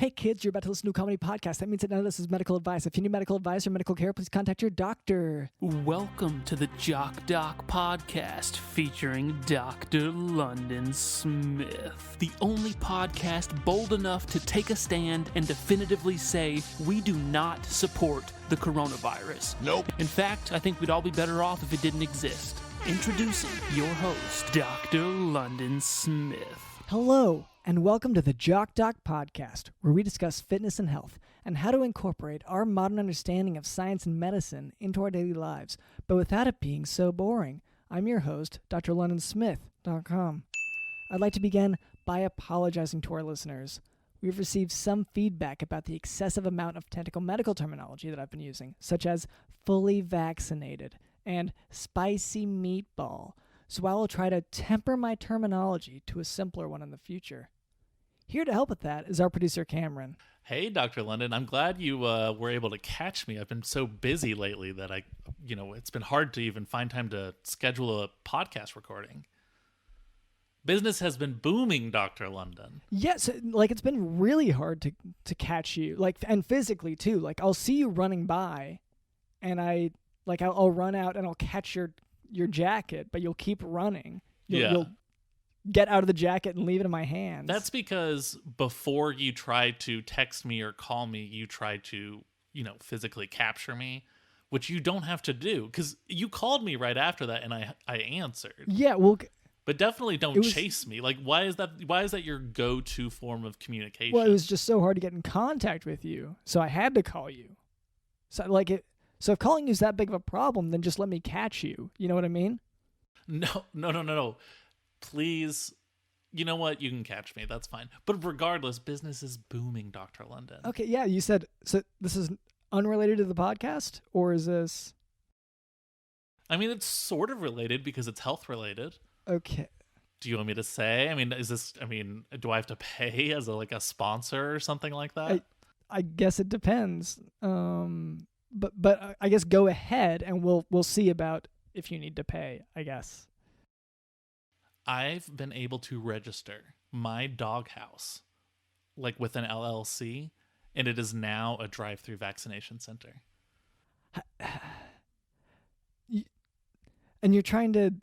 Hey kids, you're about to listen to a comedy podcast. That means that none of this is medical advice. If you need medical advice or medical care, please contact your doctor. Welcome to the Jock podcast featuring Dr. London Smith. The only podcast bold enough to take a stand and definitively say we do not support the coronavirus. Nope. In fact, I think we'd all be better off if it didn't exist. Introducing your host, Dr. London Smith. Hello, and welcome to the Jock podcast, where we discuss fitness and health and how to incorporate our modern understanding of science and medicine into our daily lives, but without it being so boring. I'm your host, drlondonsmith.com. I'd like to begin by apologizing to our listeners. We've received some feedback about the excessive amount of technical medical terminology that I've been using, such as fully vaccinated and spicy meatball. So I will try to temper my terminology to a simpler one in the future. Here to help with that is our producer, Cameron. Hey, Dr. London. I'm glad you were able to catch me. I've been so busy lately that it's been hard to even find time to schedule a podcast recording. Business has been booming, Dr. London. Yes, it's been really hard to catch you, and physically too. I'll see you running by, and I'll run out and I'll catch your jacket, but you'll keep running. You'll get out of the jacket and leave it in my hands. That's because before you tried to text me or call me, you tried to, physically capture me, which you don't have to do because you called me right after that and I answered. Yeah, well, but definitely don't chase me. Why is that your go-to form of communication? Well, it was just so hard to get in contact with you, so I had to call you. So if calling you is that big of a problem, then just let me catch you. You know what I mean? No. Please. You know what? You can catch me. That's fine. But regardless, business is booming, Dr. London. Okay, yeah, you said, so this is unrelated to the podcast, or is this? I mean, it's sort of related because it's health related. Okay. Do you want me to say? Do I have to pay as a sponsor or something like that? I guess it depends. But I guess go ahead and we'll see about if you need to pay, I guess. I've been able to register my doghouse with an LLC, and it is now a drive-through vaccination center. And you're trying to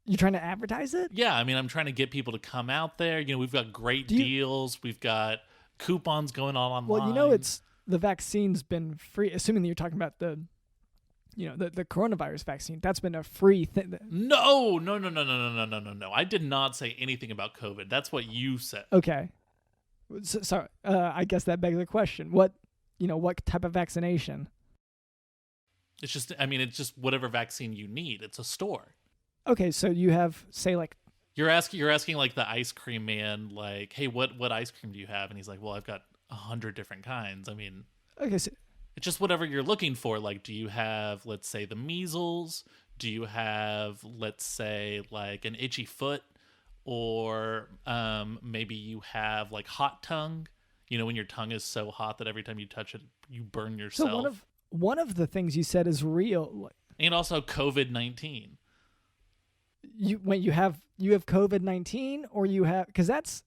advertise it? Yeah, I'm trying to get people to come out there. We've got great deals. We've got coupons going on online. Well, the vaccine's been free, assuming that you're talking about the coronavirus vaccine. That's been a free thing. No. I did not say anything about COVID. That's what you said. Okay. So I guess that begs the question. What type of vaccination? It's just whatever vaccine you need. It's a store. Okay, so you have, say, You're asking the ice cream man, hey, what ice cream do you have? And he's like, well, I've got 100 different kinds. Okay, so it's just whatever you're looking for. Do you have, let's say, the measles? Do you have, let's say, an itchy foot? Or maybe you have hot tongue? When your tongue is so hot that every time you touch it, you burn yourself. So one of the things you said is real. And also COVID-19. You have COVID-19, or you have, because that's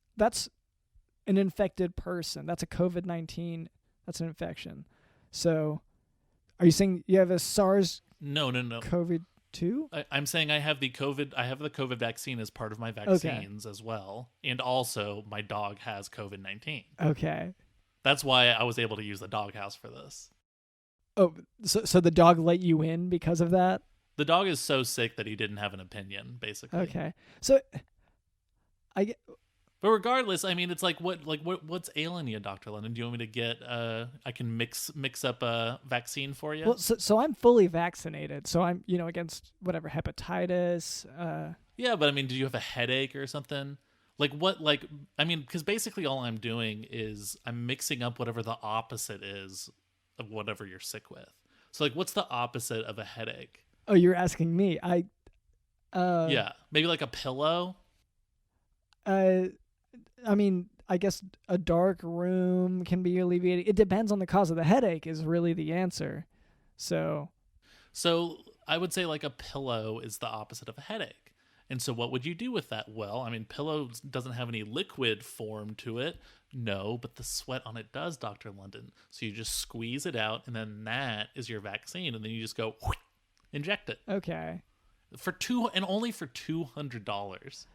an infected person. That's a COVID-19. That's an infection. So, are you saying you have a SARS? No. COVID-2? I'm saying I have the COVID vaccine as part of my vaccines as well, and also my dog has COVID-19. Okay. That's why I was able to use the doghouse for this. Oh, so the dog let you in because of that? The dog is so sick that he didn't have an opinion, basically. Okay. So, But regardless, it's what's ailing you, Dr. London? Do you want me to get I can mix up a vaccine for you? Well, so I'm fully vaccinated. So I'm, against whatever hepatitis. Yeah, but do you have a headache or something? Because basically all I'm doing is I'm mixing up whatever the opposite is of whatever you're sick with. So what's the opposite of a headache? Oh, you're asking me. Yeah, maybe a pillow. I guess a dark room can be alleviated. It depends on the cause of the headache is really the answer. So I would say a pillow is the opposite of a headache. And so what would you do with that? Well, pillow doesn't have any liquid form to it. No, but the sweat on it does, Dr. London. So you just squeeze it out, and then that is your vaccine, and then you just go inject it. Okay. Only for $200.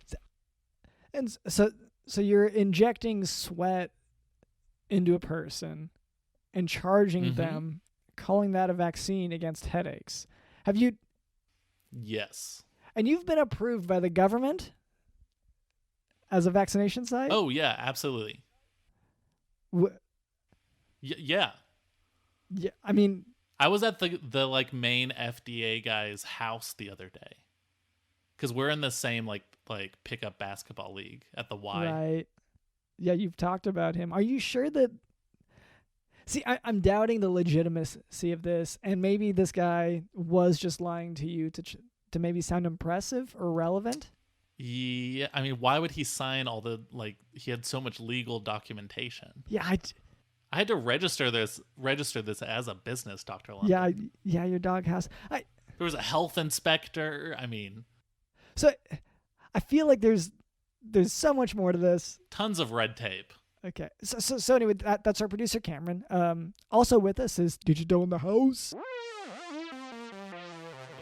And so you're injecting sweat into a person and charging them, calling that a vaccine against headaches. Have you? Yes. And you've been approved by the government as a vaccination site? Oh, yeah, absolutely. Yeah. Yeah, I mean, I was at the like main FDA guy's house the other day, because we're in the same like pickup basketball league at the Y. right. Yeah, you've talked about him. Are you sure that... See, I'm doubting the legitimacy of this, and maybe this guy was just lying to you to maybe sound impressive or relevant? Yeah, I mean, why would he sign all the he had so much legal documentation? Yeah, I had to register this as a business, Dr. London. yeah, your dog has... There was a health inspector. I mean... So I feel like there's so much more to this. Tons of red tape. Okay. So anyway, that's our producer, Cameron. Also with us is Digital in the house.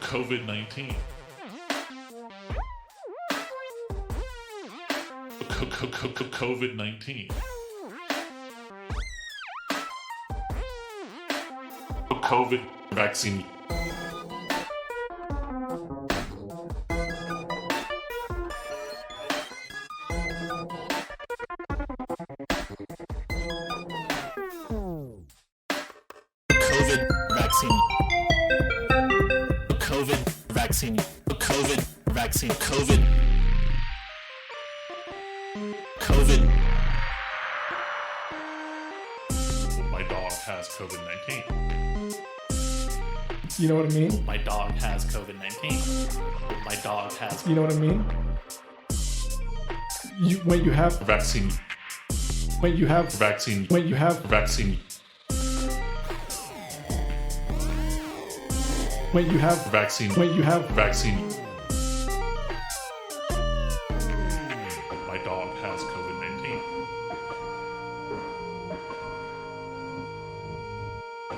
COVID-19. COVID-19. COVID vaccine. COVID vaccine. COVID vaccine. COVID vaccine. COVID. My dog has COVID-19. You know what I mean? My dog has COVID-19. My dog has. You know what I mean? When you have vaccine. When you have vaccine. When you have vaccine. When you have vaccine. When you have vaccine. My dog has COVID-19.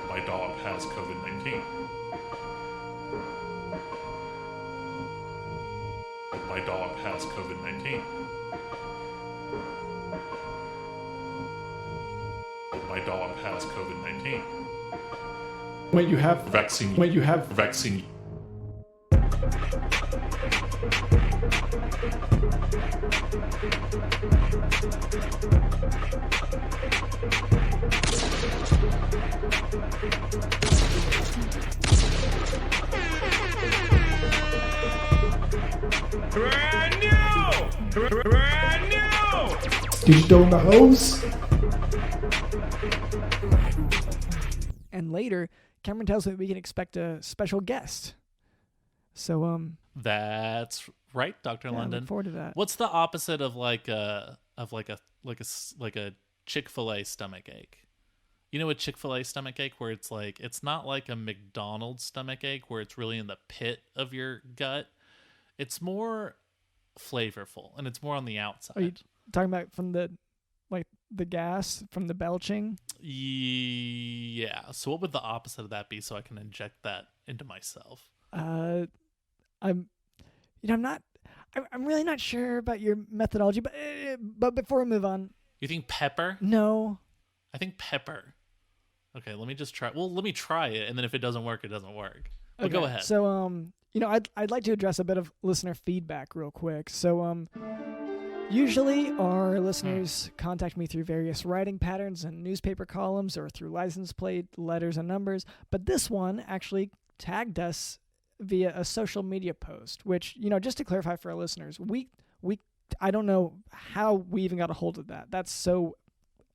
My dog has COVID-19. My dog has COVID-19. My dog has COVID-19. When you have vaccine. When you have vaccine. Brand new! Brand new! Digital in the house. And later, Cameron tells me we can expect a special guest. So That's right, Dr. yeah, I London. look forward to that. What's the opposite of a Chick-fil-A stomach ache? You know, a Chick-fil-A stomach ache where it's not like a McDonald's stomach ache where it's really in the pit of your gut. It's more flavorful and it's more on the outside. Are you talking about from the gas from the belching? Yeah. So what would the opposite of that be so I can inject that into myself? I'm really not sure about your methodology, but before we move on. You think pepper? No. I think pepper. Okay, let me just try. Well, let me try it, and then if it doesn't work, it doesn't work. But Okay. go ahead. So, I'd like to address a bit of listener feedback real quick. So, usually our listeners contact me through various writing patterns and newspaper columns or through license plate, letters, and numbers. But this one actually tagged us via a social media post, which, just to clarify for our listeners, I don't know how we even got a hold of that. That's so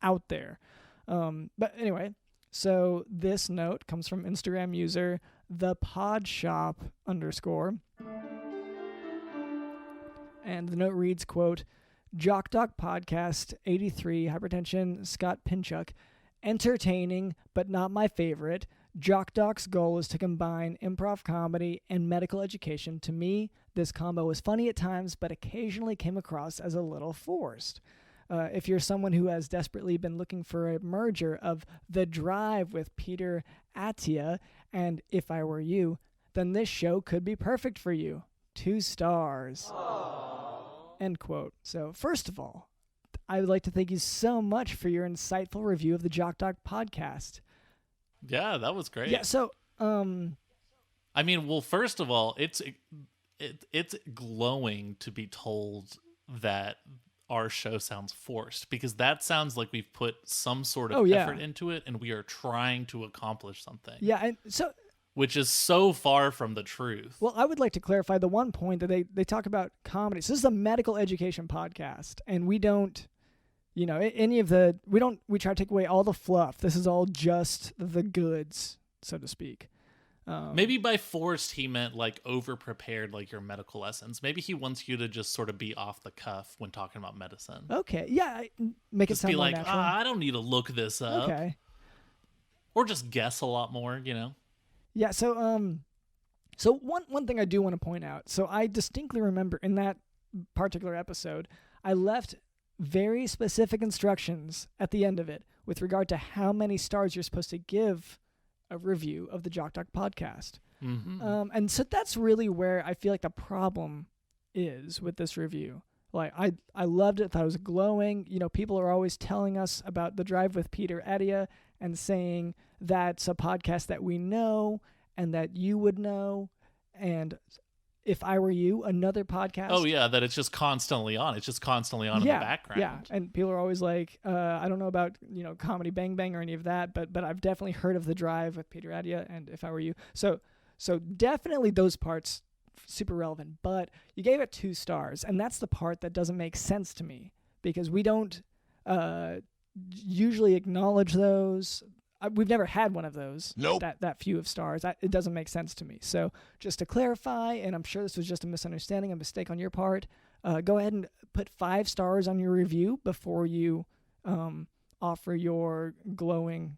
out there. But anyway, so this note comes from Instagram user thepodshop_. And the note reads, quote, Jock Doc Podcast 83, Hypertension, Scott Pinchuk. Entertaining, but not my favorite. Jock Doc's goal is to combine improv comedy and medical education. To me, this combo was funny at times, but occasionally came across as a little forced. if you're someone who has desperately been looking for a merger of The Drive with Peter Attia and If I Were You, then this show could be perfect for you. 2 stars. Aww. End quote. So first of all, I would like to thank you so much for your insightful review of the Jock Doc podcast. Yeah, that was great. Yeah, so I mean, well, first of all, it's glowing to be told that our show sounds forced, because that sounds like we've put some sort of effort into it and we are trying to accomplish something. Yeah, and so which is so far from the truth. Well, I would like to clarify the one point that they talk about comedy. So this is a medical education podcast, and we don't, we try to take away all the fluff. This is all just the goods, so to speak. Maybe by forced he meant like over-prepared, like your medical lessons. Maybe he wants you to just sort of be off the cuff when talking about medicine. Okay, yeah, make just it sound be more like, natural. I don't need to look this up. Okay. Or just guess a lot more, Yeah, so one thing I do want to point out. So I distinctly remember in that particular episode, I left very specific instructions at the end of it with regard to how many stars you're supposed to give a review of the Jock Doc podcast. Mm-hmm. And so that's really where I feel like the problem is with this review. Like I loved it, thought it was glowing. People are always telling us about The Drive with Peter Attia and saying that's a podcast that we know and that you would know. And If I Were You, another podcast. Oh yeah, that it's just constantly on. It's just constantly on in the background. Yeah, and people are always like, I don't know about Comedy Bang Bang or any of that, but I've definitely heard of The Drive with Peter Attia and If I Were You. So definitely those parts super relevant. But you gave it 2 stars, and that's the part that doesn't make sense to me because we don't usually acknowledge those. We've never had one of those. Nope. That few of stars. It doesn't make sense to me. So just to clarify, and I'm sure this was just a misunderstanding, a mistake on your part, go ahead and put 5 stars on your review before you offer your glowing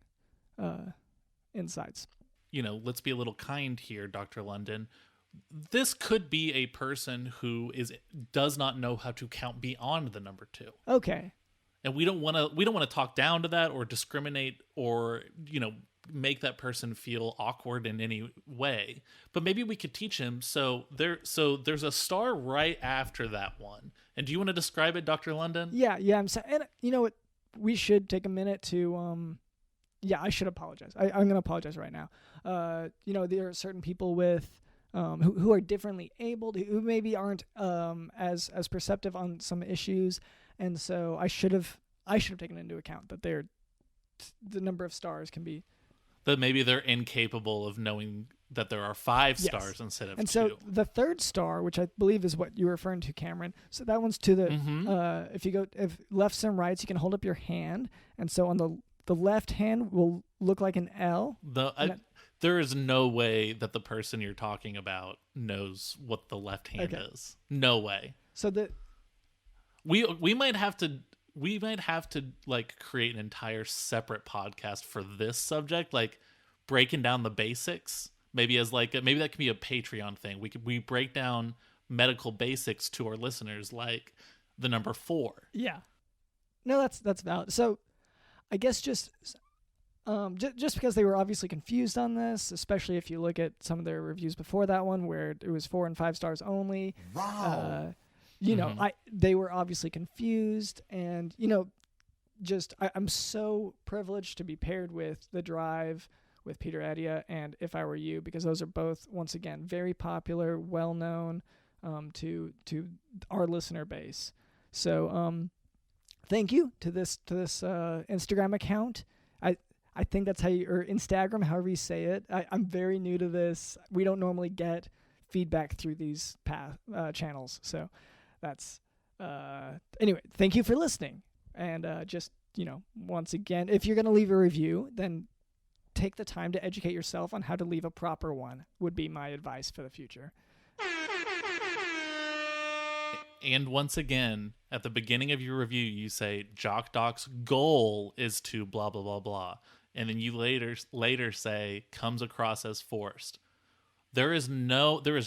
insights. Let's be a little kind here, Dr. London. This could be a person who does not know how to count beyond the number 2. Okay. And we don't want to talk down to that or discriminate or make that person feel awkward in any way. But maybe we could teach him. So there's a star right after that one. And do you want to describe it, Dr. London? Yeah. I'm sorry. And you know what? We should take a minute to I should apologize. I'm going to apologize right now. There are certain people with who are differently abled, who maybe aren't as perceptive on some issues. And so I should have taken into account that the number of stars can be that maybe they're incapable of knowing that there are 5 stars instead of 2. And so the 3rd star, which I believe is what you're referring to, Cameron. So that one's to the if lefts and rights, you can hold up your hand, and so on the left hand will look like an L. There is no way that the person you're talking about knows what the left hand is. No way. So we might have to like create an entire separate podcast for this subject, like breaking down the basics. Maybe maybe that could be a Patreon thing. We break down medical basics to our listeners, like the number 4. Yeah. No, that's valid. So I guess just because they were obviously confused on this, especially if you look at some of their reviews before that one where it was 4 and 5 stars only. Wow. They were obviously confused, and I'm so privileged to be paired with The Drive with Peter Attia and If I Were You, because those are both, once again, very popular, well known to our listener base. So thank you to this Instagram account. I think that's or Instagram, however you say it. I'm very new to this. We don't normally get feedback through these channels, so. That's anyway, thank you for listening. And once again, if you're going to leave a review, then take the time to educate yourself on how to leave a proper one, would be my advice for the future. And once again, at the beginning of your review, you say Jock Doc's goal is to blah, blah, blah, blah. And then you later say comes across as forced. There is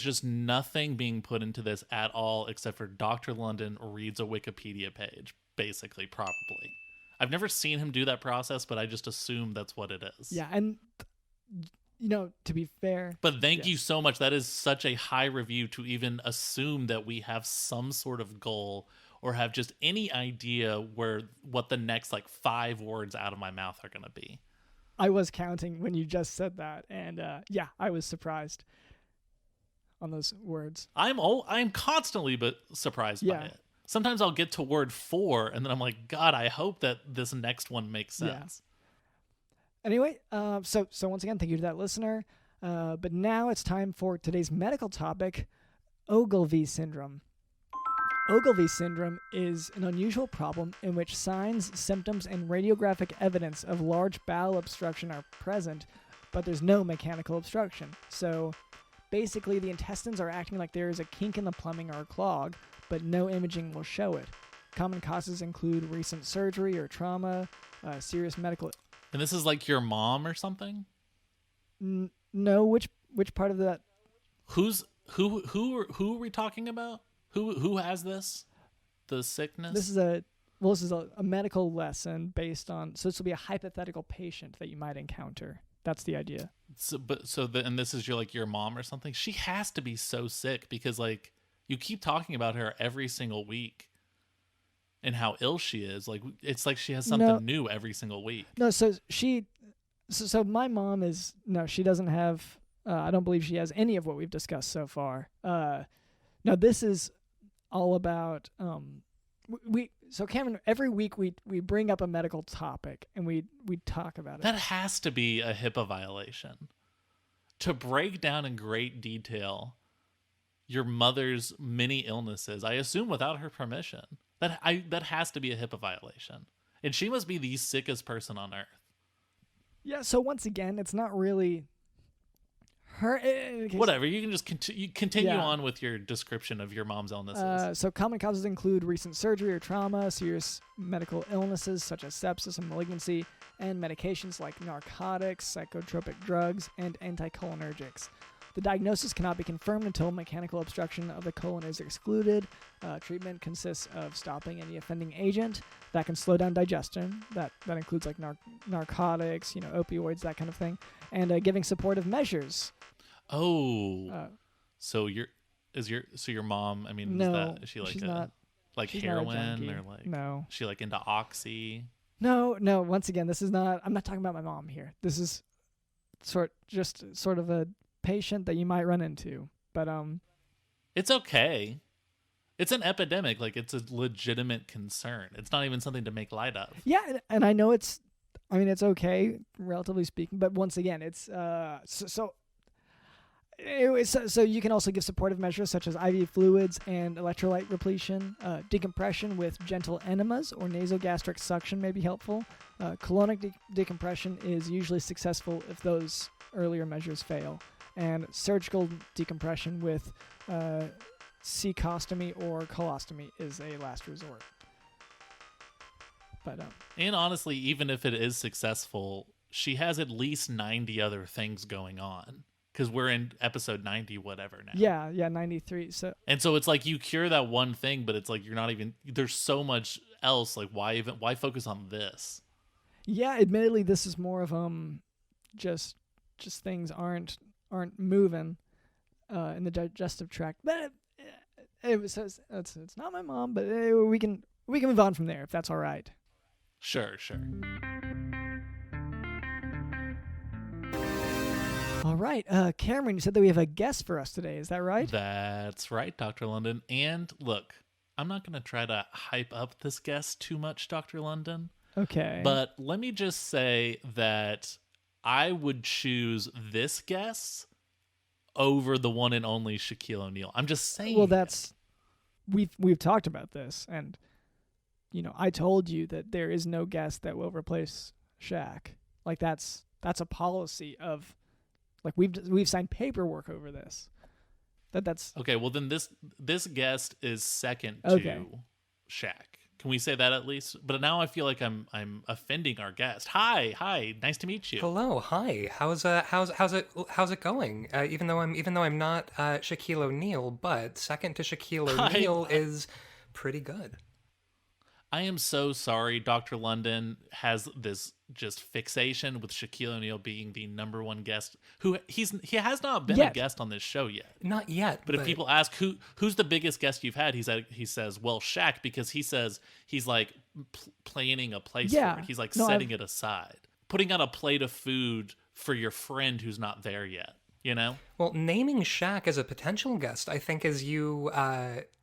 just nothing being put into this at all except for Dr. London reads a Wikipedia page. basically, probably. I've never seen him do that process, but I just assume that's what it is. Yeah, and to be fair. But thank you so much. That is such a high review to even assume that we have some sort of goal or have just any idea what the next 5 words out of my mouth are going to be. I was counting when you just said that, and I was surprised on those words. I'm constantly surprised by it. Sometimes I'll get to word 4, and then I'm like, God, I hope that this next one makes sense. Yeah. Anyway, so once again, thank you to that listener. But now it's time for today's medical topic, Ogilvie Syndrome. Ogilvie Syndrome is an unusual problem in which signs, symptoms, and radiographic evidence of large bowel obstruction are present, but there's no mechanical obstruction. So basically, the intestines are acting like there is a kink in the plumbing or a clog, but no imaging will show it. Common causes include recent surgery or trauma, serious medical... And this is like your mom or something? No, which part of that? Who are we talking about? Who has this? The sickness? This is a medical lesson based on, so this will be a hypothetical patient that you might encounter. That's the idea. And this is your mom or something? She has to be so sick because you keep talking about her every single week and how ill she is. It's like she has something new every single week. No, so my mom is, she doesn't have, I don't believe she has any of what we've discussed so far. No, this is all about, so Cameron, every week we bring up a medical topic and we talk about it. That has to be a HIPAA violation. To break down in great detail your mother's many illnesses, I assume without her permission. That has to be a HIPAA violation. And she must be the sickest person on earth. Yeah, so once again, it's not really her... Whatever, you can just continue on with your description of your mom's illnesses. So common causes include recent surgery or trauma, serious medical illnesses such as sepsis and malignancy, and medications like narcotics, psychotropic drugs, and anticholinergics. The diagnosis cannot be confirmed until mechanical obstruction of the colon is excluded. Treatment consists of stopping any offending agent that can slow down digestion. That includes narcotics, opioids, that kind of thing, and giving supportive measures. So your mom? I mean, no, is she she's not, she's heroin not a or no? Is she into oxy? No. Once again, this is not. I'm not talking about my mom here. This is sort of a patient that you might run into, but it's okay. It's an epidemic. It's a legitimate concern. It's not even something to make light of. Yeah, and I know it's okay, relatively speaking, but once again, it's so you can also give supportive measures such as IV fluids and electrolyte repletion. Decompression with gentle enemas or nasogastric suction may be helpful. Colonic decompression is usually successful if those earlier measures fail. And surgical decompression with cecostomy or colostomy is a last resort. But and honestly, even if it is successful, she has at least 90 other things going on because we're in episode 90 whatever now. Yeah, 93. So it's you cure that one thing, but it's you're not even. There's so much else. Why focus on this? Yeah, admittedly, this is more of just things aren't moving in the digestive tract. But it's not my mom, but we can move on from there if that's all right. Sure. All right, Cameron, you said that we have a guest for us today. Is that right? That's right, Dr. London. And look, I'm not going to try to hype up this guest too much, Dr. London. Okay. But let me just say that I would choose this guest over the one and only Shaquille O'Neal. I'm just saying. Well, we've talked about this, and I told you that there is no guest that will replace Shaq. That's a policy of we've signed paperwork over this. That's okay. Well, then this guest is second to Shaq. Can we say that at least? But now I feel like I'm offending our guest. Hi, nice to meet you. Hello, hi. How's it going? Even though I'm not Shaquille O'Neal, but second to Shaquille O'Neal is pretty good. I am so sorry. Dr. London has this just fixation with Shaquille O'Neal being the number one guest. He has not been a guest on this show yet. Not yet. But if people ask who's the biggest guest you've had, he says, well, Shaq, because he says he's like planning a place for it. He's like setting it aside, putting out a plate of food for your friend who's not there yet. You know? Well, naming Shaq as a potential guest, I think, is you,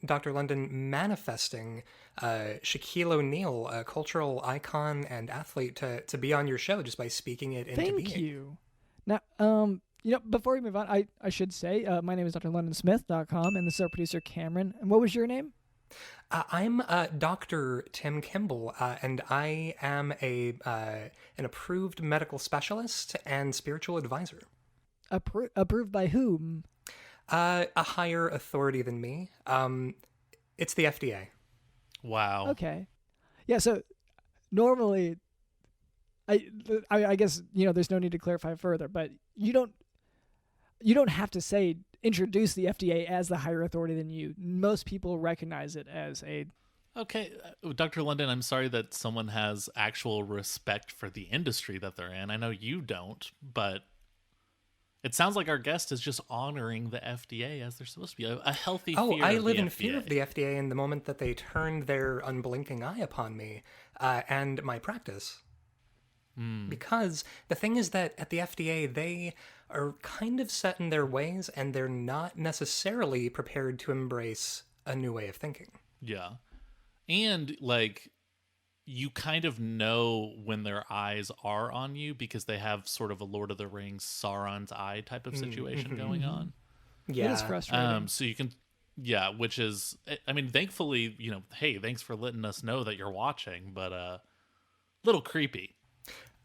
Dr. London, manifesting Shaquille O'Neal, a cultural icon and athlete, to be on your show just by speaking it into being. Thank you. Now, before we move on, I should say my name is drlondonsmith.com, and this is our producer, Cameron. And what was your name? I'm Dr. Tim Kimble, and I am an approved medical specialist and spiritual advisor. Approved by whom? A higher authority than me. It's the FDA. Wow. Okay. Yeah, so normally I guess, there's no need to clarify further, but you don't have to introduce the FDA as the higher authority than you. Most people recognize it as a... Okay, Dr. London, I'm sorry that someone has actual respect for the industry that they're in. I know you don't, but it sounds like our guest is just honoring the FDA as they're supposed to be. A healthy fear of the FDA. I live in fear of the FDA in the moment that they turned their unblinking eye upon me and my practice. Because the thing is that at the FDA, they are kind of set in their ways, and they're not necessarily prepared to embrace a new way of thinking. Yeah. And, like, you kind of know when their eyes are on you because they have sort of a Lord of the Rings Sauron's eye type of situation going on. Yeah. It is frustrating. So you can... Yeah, which is... I mean, thankfully, hey, thanks for letting us know that you're watching, but a little creepy.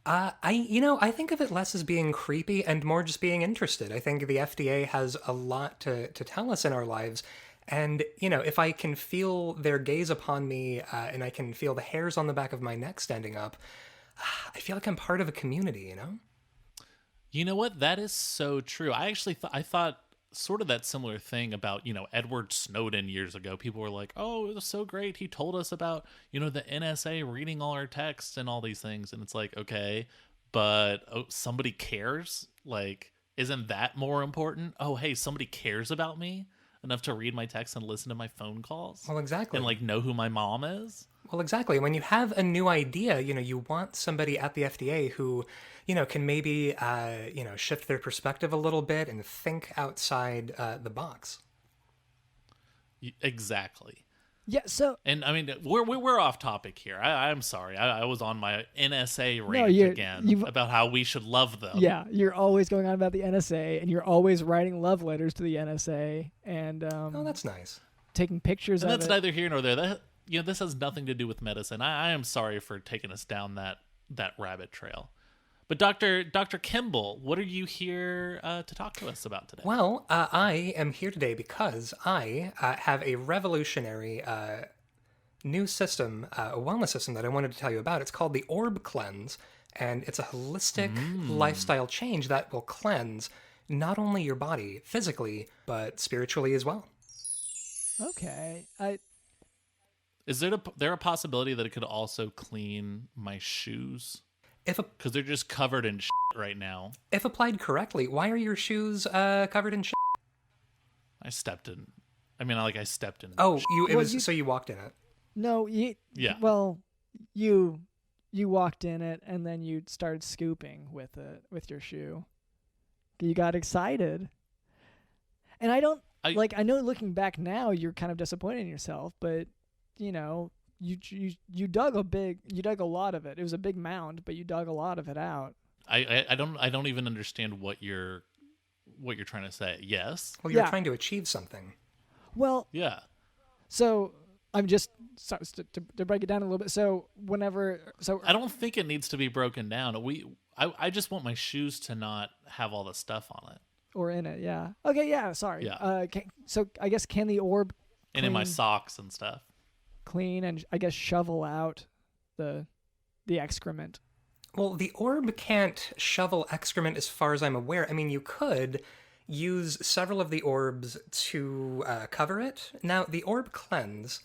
I think of it less as being creepy and more just being interested. I think the FDA has a lot to tell us in our lives. And, if I can feel their gaze upon me and I can feel the hairs on the back of my neck standing up, I feel like I'm part of a community, You know what? That is so true. I actually I thought sort of that similar thing about, Edward Snowden years ago. People were like, oh, it was so great. He told us about, the NSA reading all our texts and all these things. And it's like, okay, but somebody cares? Like, isn't that more important? Oh, hey, somebody cares about me enough to read my texts and listen to my phone calls? Well, exactly. And, like, know who my mom is? Well, exactly. When you have a new idea, you want somebody at the FDA who, can maybe, shift their perspective a little bit and think outside the box. Exactly. Yeah, so... And, I mean, we're off topic here. I'm sorry. I was on my NSA rant again about how we should love them. Yeah, you're always going on about the NSA, and you're always writing love letters to the NSA, and... oh, that's nice. Taking pictures and of it. And that's neither here nor there. This has nothing to do with medicine. I am sorry for taking us down that rabbit trail. But Dr. Kimble, what are you here to talk to us about today? Well, I am here today because I have a revolutionary new system, a wellness system that I wanted to tell you about. It's called the Orb Cleanse, and it's a holistic lifestyle change that will cleanse not only your body physically, but spiritually as well. Okay. Is there a possibility that it could also clean my shoes? Because they're just covered in shit right now. If applied correctly, why are your shoes covered in shit? I stepped in. I mean, I stepped in. Oh, so you walked in it. No, yeah. Well, you walked in it and then you started scooping with your shoe. You got excited, and I know looking back now, you're kind of disappointed in yourself, but You dug a lot of it. It was a big mound, but you dug a lot of it out. I don't even understand what you're trying to say. Yes. Well, you're trying to achieve something. Well, yeah. So I'm just to break it down a little bit. So I don't think it needs to be broken down. I just want my shoes to not have all the stuff on it or in it. Yeah. Okay. Yeah. Sorry. Yeah. So I guess can the orb and in my socks and stuff. Clean and I guess shovel out the excrement. Well, the orb can't shovel excrement as far as I'm aware. I mean, you could use several of the orbs to cover it. Now, the orb cleanse,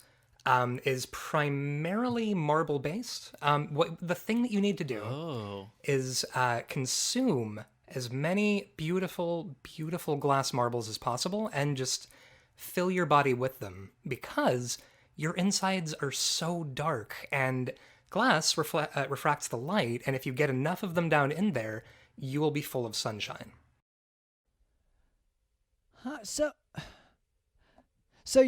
is primarily marble based. What the thing that you need to do Oh. is consume as many beautiful, beautiful glass marbles as possible and just fill your body with them because your insides are so dark and glass refracts the light. And if you get enough of them down in there, you will be full of sunshine. Huh, so are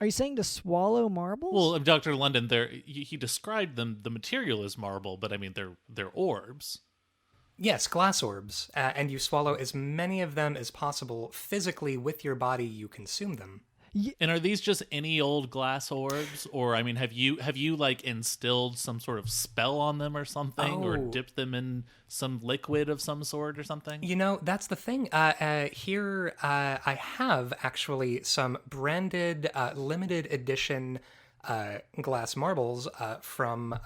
you saying to swallow marbles? Well, Dr. London, he described them. The material is marble, but I mean they're orbs. Yes, glass orbs, and you swallow as many of them as possible physically with your body. You consume them. And are these just any old glass orbs, or I mean, have you like instilled some sort of spell on them or something, or Oh. dipped them in some liquid of some sort or something? You know, that's the thing. Here, I have actually some branded, limited edition glass marbles from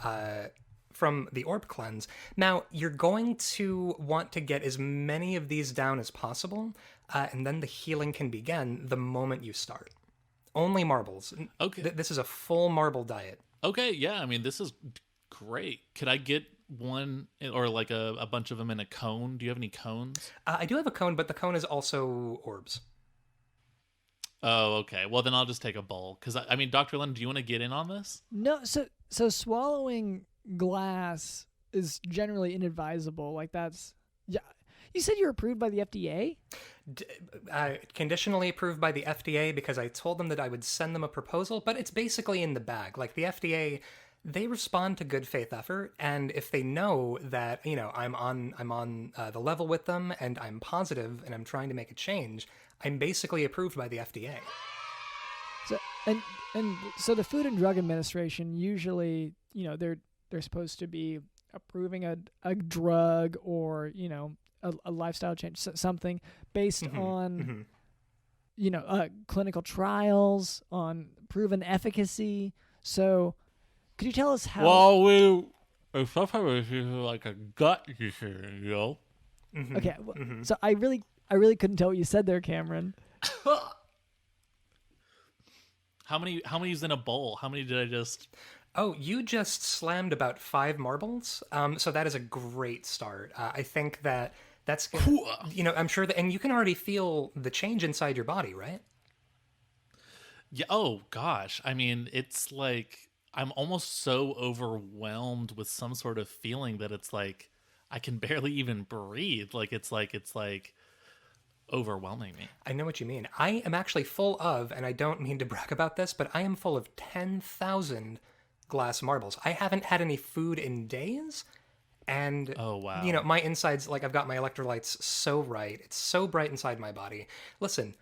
the Orb Cleanse. Now, you're going to want to get as many of these down as possible, and then the healing can begin the moment you start. Only marbles. Okay. This is a full marble diet. Okay, yeah. I mean, this is great. Could I get one or like a bunch of them in a cone? Do you have any cones? I do have a cone, but the cone is also orbs. Oh, okay. Well, then I'll just take a bowl. Because, I mean, Dr. London, do you want to get in on this? No, so swallowing glass is generally inadvisable. Like that's yeah. You said you're approved by the FDA? Conditionally approved by the FDA because I told them that I would send them a proposal, but it's basically in the bag. Like the FDA, they respond to good faith effort, and if they know that I'm on the level with them and I'm positive and I'm trying to make a change, I'm basically approved by the FDA. So and so the Food and Drug Administration usually, they're supposed to be approving a drug or, a lifestyle change, something based on, clinical trials, on proven efficacy. So could you tell us how... Well, sometimes it's like a gut issue, Okay, so I really couldn't tell what you said there, Cameron. How many's in a bowl? How many did I just... Oh, you just slammed about 5 marbles. So that is a great start. I think that's I'm sure that, and you can already feel the change inside your body, right? Yeah. Oh gosh. I mean, it's like I'm almost so overwhelmed with some sort of feeling that it's like I can barely even breathe. Like it's like overwhelming me. I know what you mean. I am actually full of, and I don't mean to brag about this, but I am full of 10,000 glass marbles. I haven't had any food in days, and Oh wow. my insides, like I've got my electrolytes so right. It's so bright inside my body. Listen,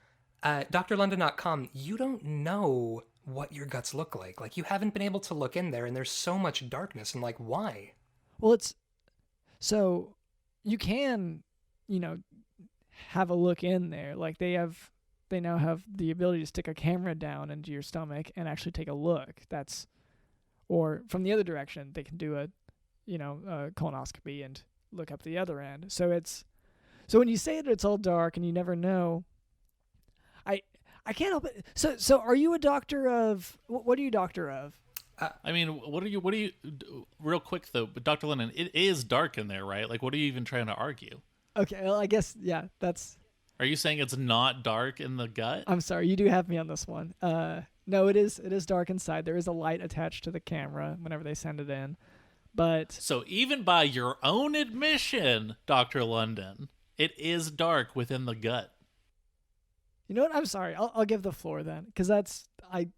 drlondon.com, you don't know what your guts look like. Like you haven't been able to look in there, and there's so much darkness, and like why? Well, it's so you can, have a look in there. Like they now have the ability to stick a camera down into your stomach and actually take a look. Or from the other direction, they can do a colonoscopy and look up the other end. So when you say that it's all dark and you never know, I can't help it. So are you a doctor of, what are you a doctor of? I mean, what are you, real quick though, but Dr. Lennon, it is dark in there, right? Like, what are you even trying to argue? Okay, well, I guess, yeah, Are you saying it's not dark in the gut? I'm sorry, you do have me on this one. No, it is dark inside. There is a light attached to the camera whenever they send it in. But So even by your own admission, Dr. London, it is dark within the gut. you know what? I'm sorry. I'll give the floor then, because that's I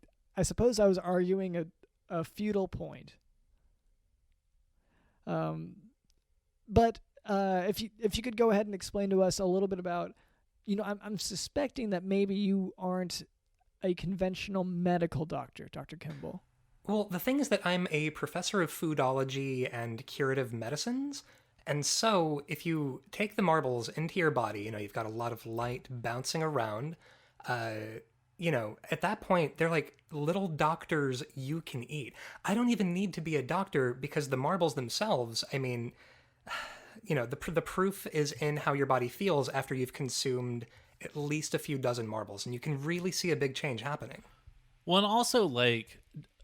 suppose I was arguing a futile point. But if you could go ahead and explain to us a little bit about, I'm suspecting that maybe you aren't a conventional medical doctor, Dr. Kimble. Well, the thing is that I'm a professor of foodology and curative medicines. And so if you take the marbles into your body, you've got a lot of light bouncing around. At that point, they're like little doctors you can eat. I don't even need to be a doctor because the marbles themselves, I mean, the proof is in how your body feels after you've consumed at least a few dozen marbles, and you can really see a big change happening. Well, and also, like,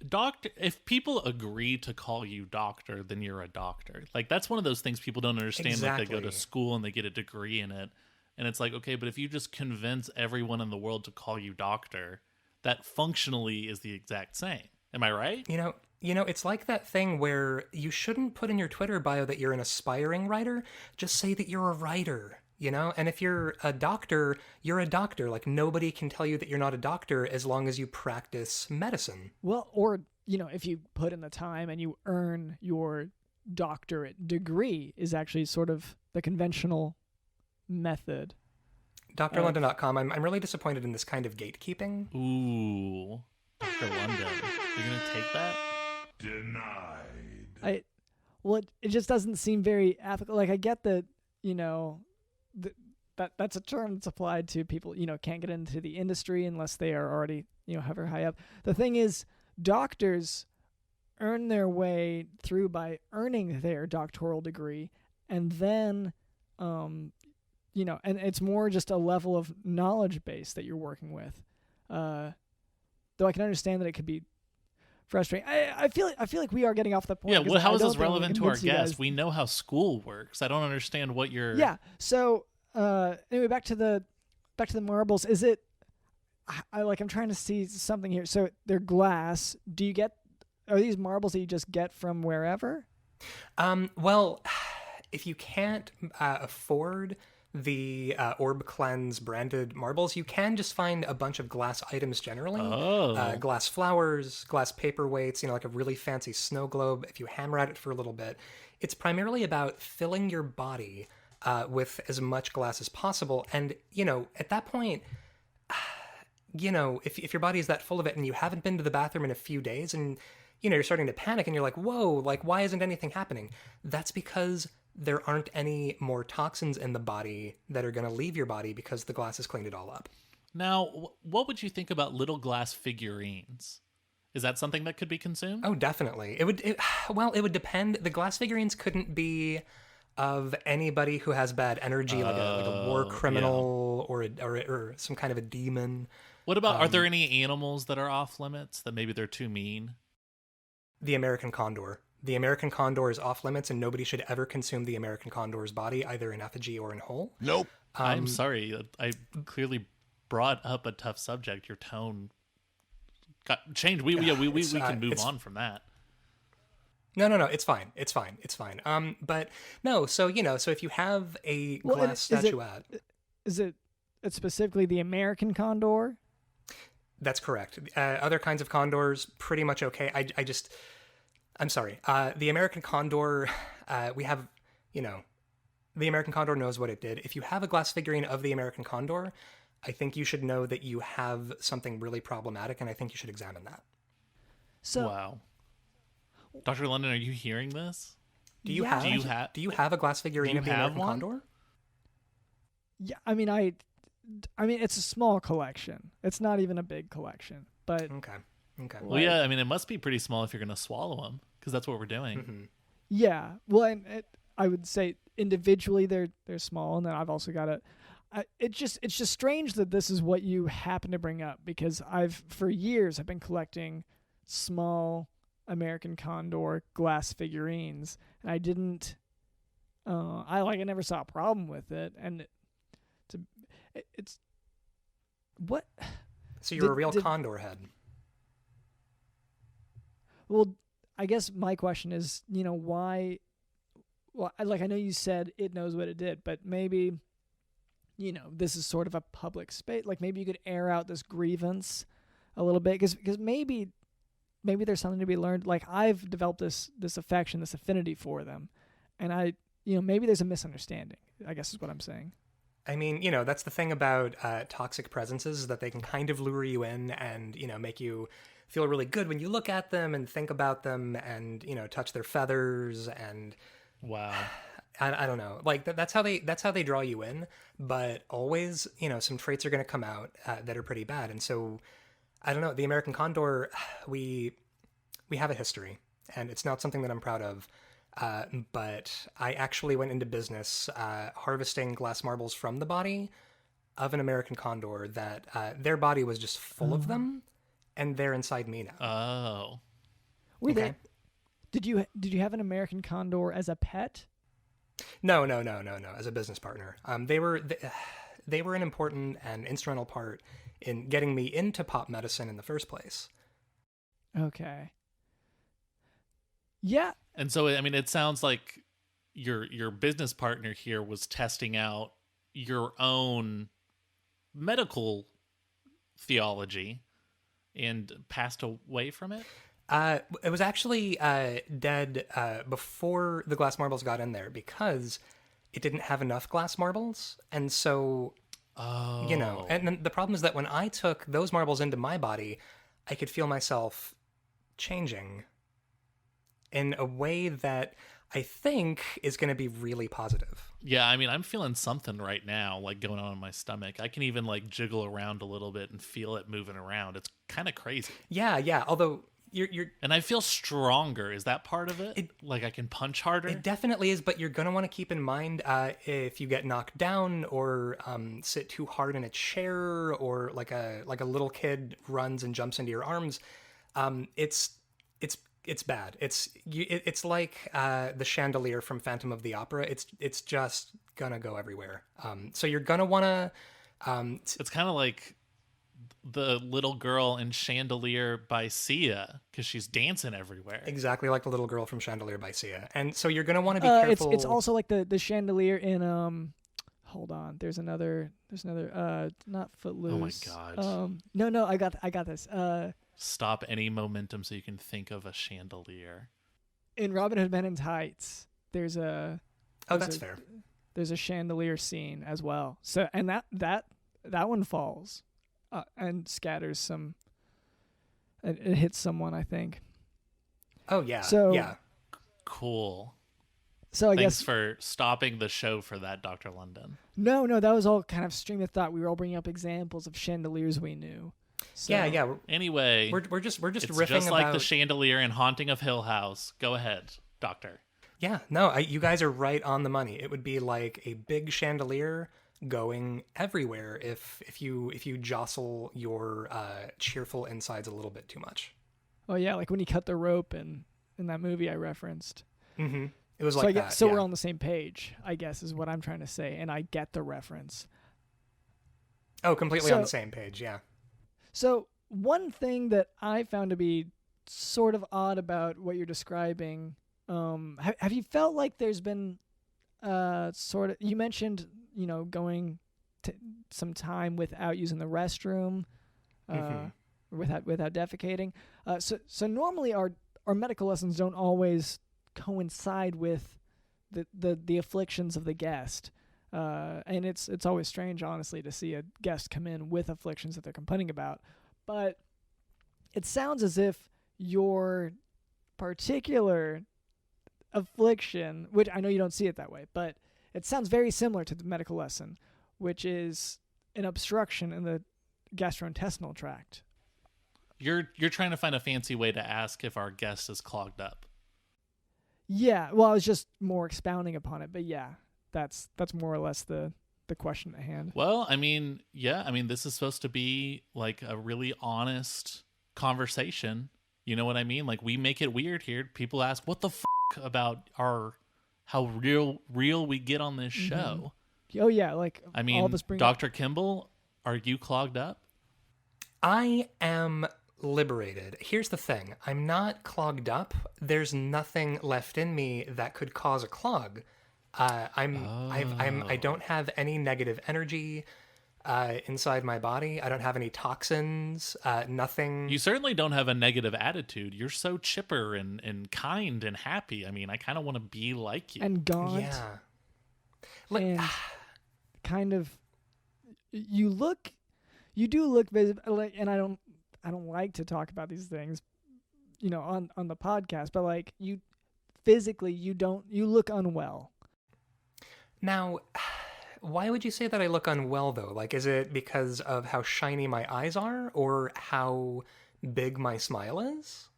doctor, if people agree to call you doctor, then you're a doctor. Like, that's one of those things people don't understand. Like, they go to Exactly. school and they get a degree in it. And it's like, okay, but if you just convince everyone in the world to call you doctor, that functionally is the exact same. Am I right? It's like that thing where you shouldn't put in your Twitter bio that you're an aspiring writer. Just say that you're a writer, And if you're a doctor, you're a doctor. Like, nobody can tell you that you're not a doctor as long as you practice medicine. Well, or, if you put in the time and you earn your doctorate degree is actually sort of the conventional method. DrLondon.com, I'm really disappointed in this kind of gatekeeping. Ooh, Dr. London. You're going to take that? Denied. It just doesn't seem very ethical. Like, I get that, that's a term that's applied to people, can't get into the industry unless they are already, however high up. The thing is, doctors earn their way through by earning their doctoral degree, and then, and it's more just a level of knowledge base that you're working with. Though I can understand that it could be frustrating. I feel like we are getting off the point. Yeah, how is don't this think relevant to our convinced you guys. guest? We know how school works. I don't understand what you're... Yeah. So anyway, back to the marbles. Is it? I'm trying to see something here. So they're glass. Are these marbles that you just get from wherever? Well, if you can't afford the Orb Cleanse branded marbles, you can just find a bunch of glass items generally. Glass flowers, glass paperweights, like a really fancy snow globe. If you hammer at it for a little bit, it's primarily about filling your body with as much glass as possible. And, at that point, if your body is that full of it and you haven't been to the bathroom in a few days and, you're starting to panic and you're like, whoa, like, why isn't anything happening? That's because there aren't any more toxins in the body that are going to leave your body because the glass has cleaned it all up. Now, what would you think about little glass figurines? Is that something that could be consumed? Oh, definitely. It would depend. The glass figurines couldn't be of anybody who has bad energy, like a war criminal or some kind of a demon. What about, are there any animals that are off limits, that maybe they're too mean? The American condor. The American condor is off limits, and nobody should ever consume the American condor's body, either in effigy or in whole. Nope. I'm sorry. I clearly brought up a tough subject. Your tone got changed. We can move on from that. No. It's fine. But no. So if you have a glass statuette, is it specifically the American condor? That's correct. Other kinds of condors, pretty much okay. I'm sorry. The American condor, we have, the American condor knows what it did. If you have a glass figurine of the American condor, I think you should know that you have something really problematic, and I think you should examine that. So, wow. Dr. London, are you hearing this? Do you have a glass figurine of the American condor? Yeah, I mean, it's a small collection. It's not even a big collection, but Okay. Well, yeah, I mean, it must be pretty small if you're going to swallow them, because that's what we're doing. Mm-hmm. Yeah. Well, I would say individually they're small, and then I've also got it's just strange that this is what you happen to bring up, because for years I've been collecting small American condor glass figurines, and I didn't I never saw a problem with it, and it's what. So you're a real condor head. Well, I guess my question is, why? Well, I know you said it knows what it did, but maybe, this is sort of a public space. Like, maybe you could air out this grievance a little bit, because maybe there's something to be learned. Like, I've developed this affection, this affinity for them, and maybe there's a misunderstanding, I guess is what I'm saying. I mean, that's the thing about toxic presences, that they can kind of lure you in and, make you feel really good when you look at them and think about them and, touch their feathers and... Wow. I don't know. Like, that's how they draw you in. But always, some traits are going to come out that are pretty bad. And so, I don't know. The American condor, we have a history. And it's not something that I'm proud of. But I actually went into business harvesting glass marbles from the body of an American condor that their body was just full of them. and they're inside me now. Oh. Okay. Did you have an American condor as a pet? No. As a business partner, they were an important and instrumental part in getting me into pop medicine in the first place. Okay. Yeah. And so, I mean, it sounds like your business partner here was testing out your own medical theology and passed away from it. It was actually dead before the glass marbles got in there because it didn't have enough glass marbles, and so you know. And then the problem is that when I took those marbles into my body, I could feel myself changing in a way that I think is going to be really positive. Yeah, I mean, I'm feeling something right now, like going on in my stomach. I can even like jiggle around a little bit and feel it moving around. It's kind of crazy. Yeah. Although you're and I feel stronger. Is that part of it? Like I can punch harder? It definitely is, but you're going to want to keep in mind if you get knocked down or sit too hard in a chair or like a little kid runs and jumps into your arms, it's bad. It's like the chandelier from Phantom of the Opera. It's just gonna go everywhere. So you're gonna want to. It's kind of like the little girl in Chandelier by Sia because she's dancing everywhere. Exactly like the little girl from Chandelier by Sia. And so you're gonna want to be careful. It's also like the chandelier in Hold on, there's another not Footloose. Oh my god. No, I got this. Stop any momentum so you can think of a chandelier. In Robin Hood Men in Tights, there's fair. There's a chandelier scene as well. So and that one falls and scatters some. It hits someone, I think. Oh yeah. So yeah. Cool. So I Thanks guess for stopping the show for that, Dr. London. No, that was all kind of stream of thought. We were all bringing up examples of chandeliers we knew. So, Yeah. Anyway, we're just it's riffing just like about the chandelier in Haunting of Hill House. Go ahead, Doctor. Yeah, no, you guys are right on the money. It would be like a big chandelier going everywhere if you jostle your cheerful insides a little bit too much. Oh yeah, like when he cut the rope in that movie I referenced. Mm-hmm. It was like that. So we're on the same page, I guess, is what I'm trying to say, and I get the reference. Oh, completely on the same page, yeah. So one thing that I found to be sort of odd about what you're describing, have you felt like there's been sort of, you mentioned, going to some time without using the restroom, without defecating. So normally our medical lessons don't always coincide with the afflictions of the guest. And it's always strange, honestly, to see a guest come in with afflictions that they're complaining about. But it sounds as if your particular affliction, which I know you don't see it that way, but it sounds very similar to the medical lesson, which is an obstruction in the gastrointestinal tract. You're trying to find a fancy way to ask if our guest is clogged up. Yeah, well, I was just more expounding upon it, but yeah, that's more or less the question at hand. Well, this is supposed to be like a really honest conversation. You know what I mean? Like we make it weird here. People ask, "What the f*** about how real we get on this show?" Oh yeah, like all of us bring Dr. Kimble, are you clogged up? I am liberated. Here's the thing. I'm not clogged up. There's nothing left in me that could cause a clog. I don't have any negative energy inside my body. I don't have any toxins. Nothing. You certainly don't have a negative attitude. You're so chipper and kind and happy. I mean, I kind of want to be like you. And gaunt. Yeah. And kind of, you do look visible. And I don't like to talk about these things, on the podcast. But like you, physically, you look unwell. Now, why would you say that I look unwell, though? Like, is it because of how shiny my eyes are or how big my smile is?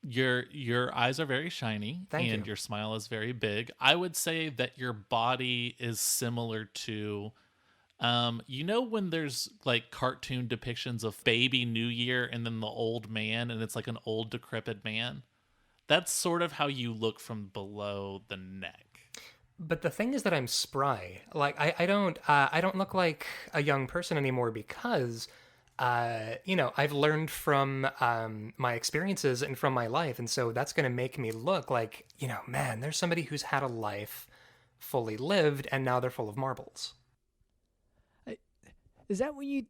Your eyes are very shiny. Thank and you. Your smile is very big. I would say that your body is similar to You know when there's like cartoon depictions of baby New Year and then the old man, and it's like an old decrepit man? That's sort of how you look from below the neck. But the thing is that I'm spry. Like I don't look like a young person anymore because I've learned from my experiences and from my life, and so that's going to make me look like, man, there's somebody who's had a life fully lived, and now they're full of marbles. Is that what you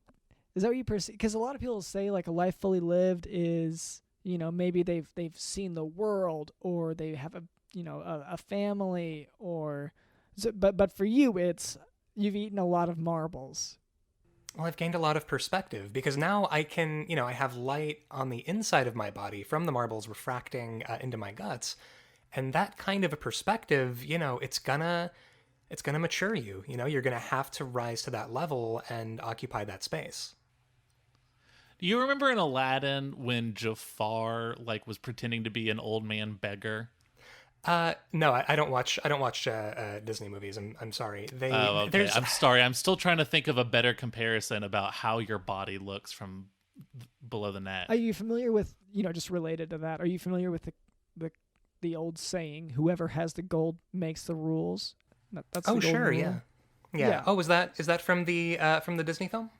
perceive? Because a lot of people say like a life fully lived is, maybe they've seen the world, or they have a family, or but for you it's you've eaten a lot of marbles. Well, I've gained a lot of perspective because now I can, I have light on the inside of my body from the marbles refracting into my guts, and that kind of a perspective, it's gonna mature you. You're gonna have to rise to that level and occupy that space. Do you remember in Aladdin when Jafar was pretending to be an old man beggar? No, I don't watch Disney movies. I'm sorry. Okay. I'm sorry. I'm still trying to think of a better comparison about how your body looks from below the neck. Are you familiar with, just related to that? Are you familiar with the old saying, "Whoever has the gold makes the rules"? That's the golden sure, rule. Yeah. Oh, is that from the Disney film?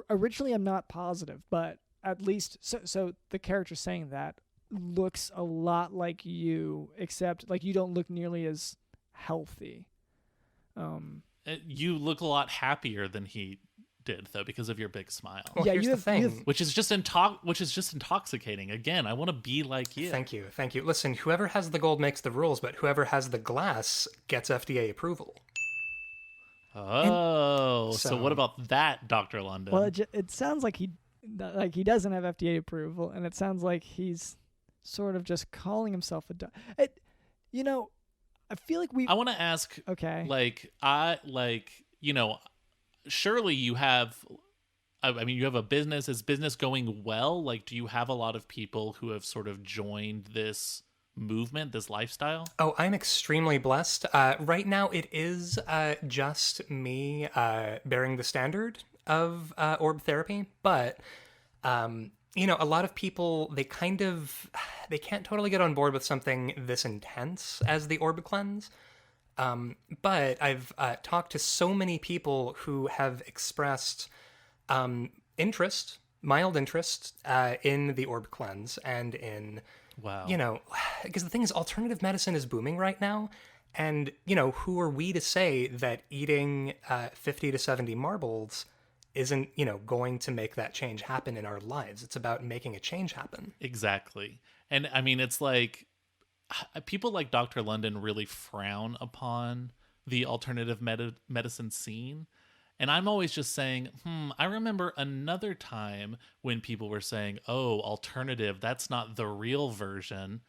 Originally, I'm not positive, but at least so the character saying that looks a lot like you, except like you don't look nearly as healthy. You look a lot happier than he did, though, because of your big smile. Well, here's the thing, which is just intoxicating. Again, I want to be like you. Thank you. Listen, whoever has the gold makes the rules, but whoever has the glass gets FDA approval. Oh, so what about that, Dr. London? Well, it sounds like he doesn't have FDA approval, and it sounds like he's sort of just calling himself a I feel like I want to ask, okay, surely you have, you have a business. Is business going well? Like, do you have a lot of people who have sort of joined this movement, this lifestyle? Oh, I'm extremely blessed. Right now it is just me bearing the standard of orb therapy, but a lot of people, they can't totally get on board with something this intense as the orb cleanse. But I've talked to so many people who have expressed mild interest in the orb cleanse and in, wow, because the thing is, alternative medicine is booming right now. And, who are we to say that eating 50 to 70 marbles isn't, going to make that change happen in our lives? It's about making a change happen. Exactly. And it's like people like Dr. London really frown upon the alternative medicine scene. And I'm always just saying, I remember another time when people were saying, oh, alternative, that's not the real version.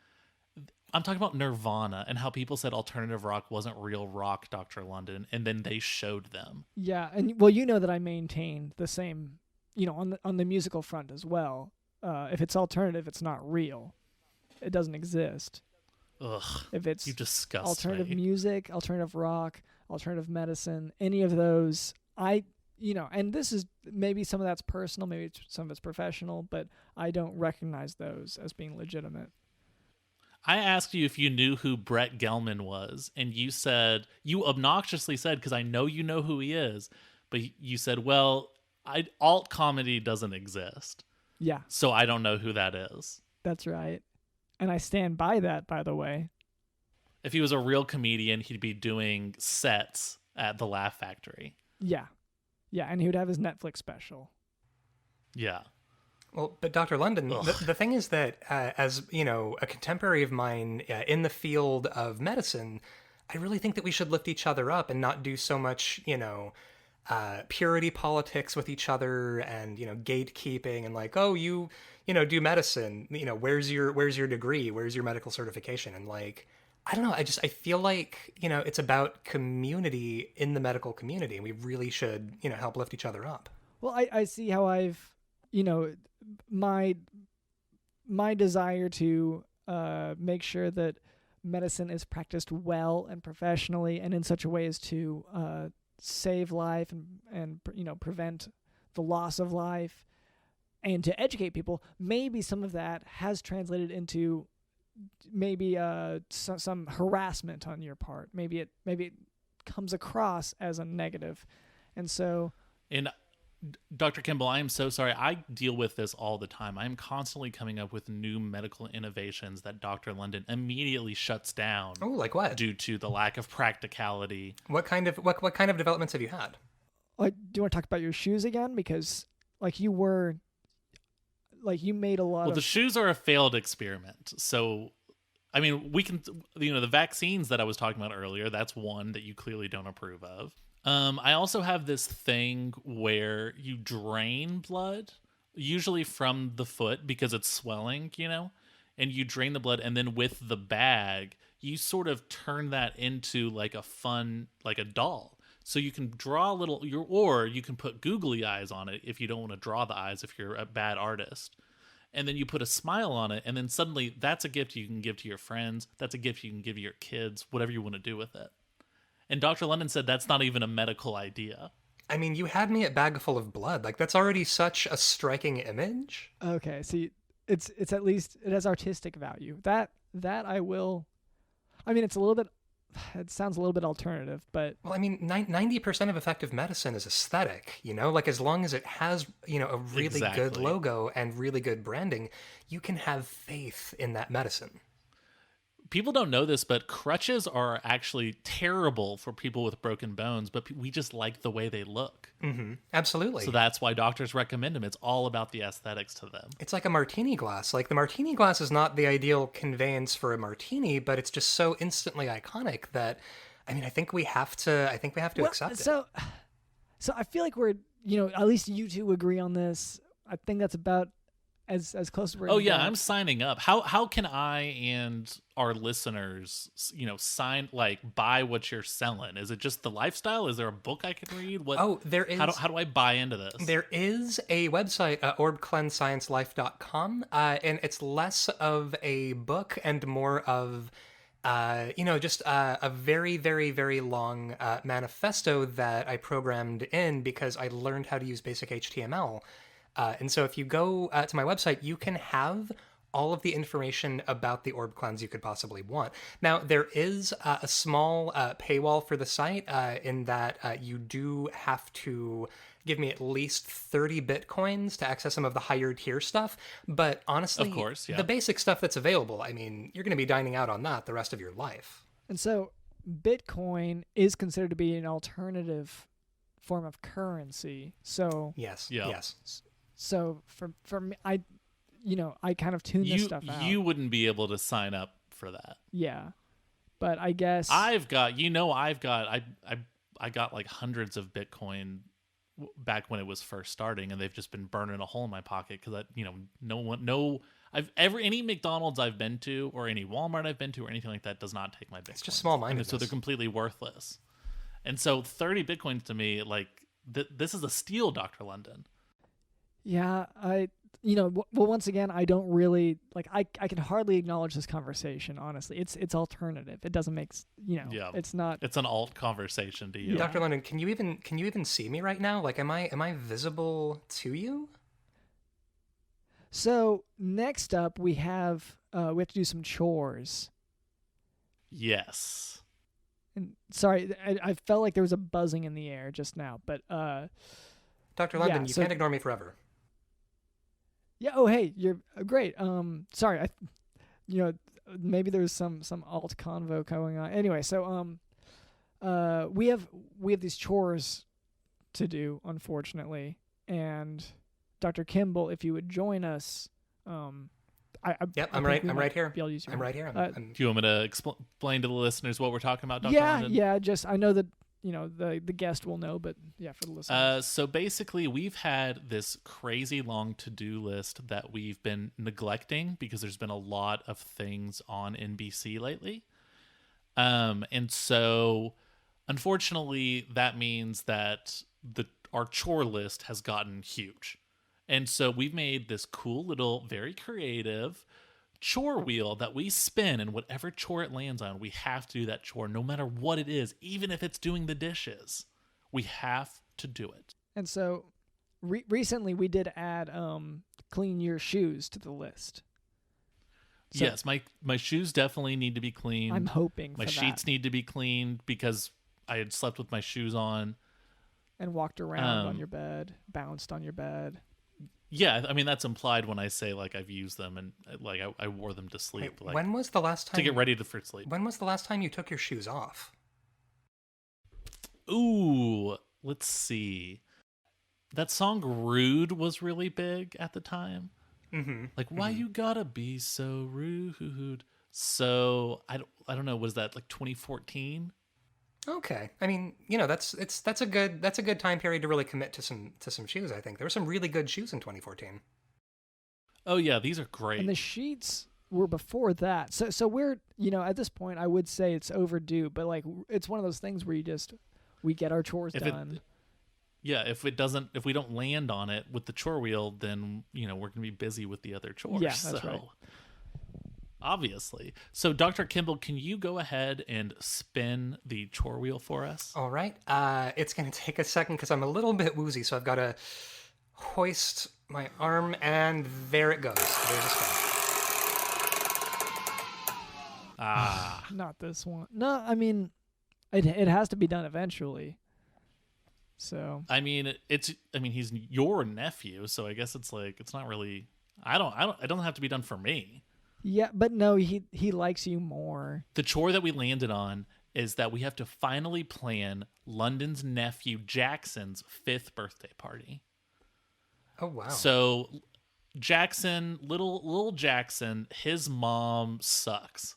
I'm talking about Nirvana and how people said alternative rock wasn't real rock, Dr. London, and then they showed them. Yeah, and that I maintain the same, on the musical front as well. If it's alternative, it's not real. It doesn't exist. Ugh, if it's you disgust alternative me. music, alternative rock, alternative medicine, any of those, and this is maybe some of that's personal, maybe some of it's professional, but I don't recognize those as being legitimate. I asked you if you knew who Brett Gelman was, and you obnoxiously said, because I know you know who he is, but you said, well, alt comedy doesn't exist. Yeah. So I don't know who that is. That's right. And I stand by that, by the way. If he was a real comedian, he'd be doing sets at the Laugh Factory. Yeah. Yeah, and he would have his Netflix special. Yeah. Well, but Dr. London, the thing is that as, a contemporary of mine in the field of medicine, I really think that we should lift each other up and not do so much, purity politics with each other and, gatekeeping and like, oh, you do medicine, where's your degree? Where's your medical certification? And like, I don't know. I feel like, it's about community in the medical community, and we really should, help lift each other up. Well, I see how I've, my desire to make sure that medicine is practiced well and professionally and in such a way as to save life and prevent the loss of life and to educate people, maybe some of that has translated into maybe some harassment on your part. Maybe it comes across as a negative. And so, And Dr. Kimble, I am so sorry. I deal with this all the time. I'm constantly coming up with new medical innovations that Dr. London immediately shuts down. Oh, like what? Due to the lack of practicality. What kind of developments have you had? do you want to talk about your shoes again? Because you made a lot Well, of... the shoes are a failed experiment. So, I mean, we can, the vaccines that I was talking about earlier, that's one that you clearly don't approve of. I also have this thing where you drain blood, usually from the foot because it's swelling, and you drain the blood, and then with the bag, you sort of turn that into like a doll. So you can draw or you can put googly eyes on it if you don't want to draw the eyes, if you're a bad artist. And then you put a smile on it, and then suddenly that's a gift you can give to your friends. That's a gift you can give to your kids, whatever you want to do with it. And Dr. London said that's not even a medical idea. I mean, you had me at bag full of blood. That's already such a striking image. Okay, see, it's at least, it has artistic value. That I will... I mean, it's a little bit... It sounds a little bit alternative, but... Well, I mean, 90% of effective medicine is aesthetic, as long as it has, a really good logo and really good branding, you can have faith in that medicine. People don't know this, but crutches are actually terrible for people with broken bones, but we just like the way they look. Mm-hmm. Absolutely. So that's why doctors recommend them. It's all about the aesthetics to them. It's like a martini glass. Like, the martini glass is not the ideal conveyance for a martini, but it's just so instantly iconic that, I mean, I think we have to accept it. So I feel like we're, at least you two agree on this. I think that's about as close as we're Oh, yeah, get. I'm signing up. How can I and our listeners, buy what you're selling? Is it just the lifestyle? Is there a book I can read? There is. How do I buy into this? There is a website, orbcleansesciencelife.com, and it's less of a book and more of, just a very, very, very long manifesto that I programmed in because I learned how to use basic HTML. And so if you go to my website, you can have all of the information about the orb cleanse you could possibly want. Now, there is a small paywall for the site in that you do have to give me at least 30 Bitcoins to access some of the higher tier stuff. But honestly, of course, yeah. The basic stuff that's available, I mean, you're going to be dining out on that the rest of your life. And so Bitcoin is considered to be an alternative form of currency. So yes. So for me, I kind of tune this stuff out. You wouldn't be able to sign up for that. Yeah, but I guess I got like hundreds of Bitcoin back when it was first starting, and they've just been burning a hole in my pocket because any McDonald's I've been to or any Walmart I've been to or anything like that does not take my Bitcoin. It's just small-mindedness. So they're completely worthless. And so 30 Bitcoins to me, this is a steal, Dr. London. Yeah, well, once again, I don't really I can hardly acknowledge this conversation. Honestly, it's alternative. It doesn't make It's not. It's an alt conversation to you, yeah. Dr. London. Can you even see me right now? Am I visible to you? So next up, we have to do some chores. Yes. And sorry, I felt like there was a buzzing in the air just now, but Dr. London, you can't ignore me forever. Yeah. Oh, hey, you're great. Sorry, maybe there's some alt convo going on. Anyway, so we have these chores to do, unfortunately, and Dr. Kimble, if you would join us, I'm right here. Be able to use your I'm right here. Do you want me to explain to the listeners what we're talking about, Dr. London? Yeah. Just I know that the guest will know, but yeah, for the listeners. So basically, we've had this crazy long to-do list that we've been neglecting because there's been a lot of things on NBC lately. And so, unfortunately, that means that our chore list has gotten huge. And so we've made this cool little, very creative chore wheel that we spin, and whatever chore it lands on, we have to do that chore no matter what it is, even if it's doing the dishes We have to do it. And so recently we did add clean your shoes to the list. So yes, my shoes definitely need to be cleaned. I'm hoping my for sheets that. need to be cleaned because I had slept with my shoes on. And walked around on your bed, bounced on your bed. Yeah, I mean that's implied when I say like I've used them and like I wore them to sleep. Wait, Like when was the last time to get ready for sleep? When was the last time you took your shoes off? Ooh, let's see. That song "Rude" was really big at the time. Mm-hmm. Like, why you gotta be so rude? So I don't know. Was that like 2014? Okay. I mean, that's a good time period to really commit to some shoes, I think. There were some really good shoes in 2014. Oh yeah, these are great. And the sheets were before that. So we're, at this point I would say it's overdue, but like it's one of those things where we get our chores done. If we don't land on it with the chore wheel, then we're gonna be busy with the other chores. Yeah, that's right. Obviously. So Dr. Kimble, can you go ahead and spin the chore wheel for us? All right. It's going to take a second because I'm a little bit woozy, so I've got to hoist my arm, and there it goes. There's a spin. Not this one. No, I mean, it has to be done eventually. So I mean, he's your nephew, so I guess it's like it's not really. It doesn't have to be done for me. yeah, but no, he likes you more. The chore that we landed on is that we have to finally plan London's nephew Jackson's 5th birthday party. Oh, wow. So Jackson, little Jackson, his mom sucks.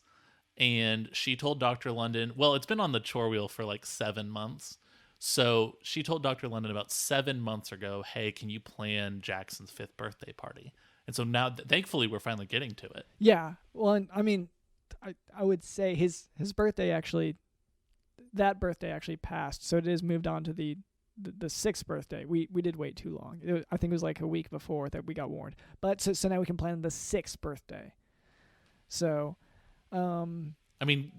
And she told Dr. London, well, it's been on the chore wheel for like 7 months. So she told Dr. London about 7 months ago, hey, can you plan Jackson's 5th birthday party? And so now, thankfully, we're finally getting to it. Yeah. Well, and, I mean, I would say his birthday actually, that birthday actually passed. So it is moved on to the 6th birthday. We did wait too long. I think it was like a week before that we got warned. But so now we can plan the 6th birthday. So, I mean,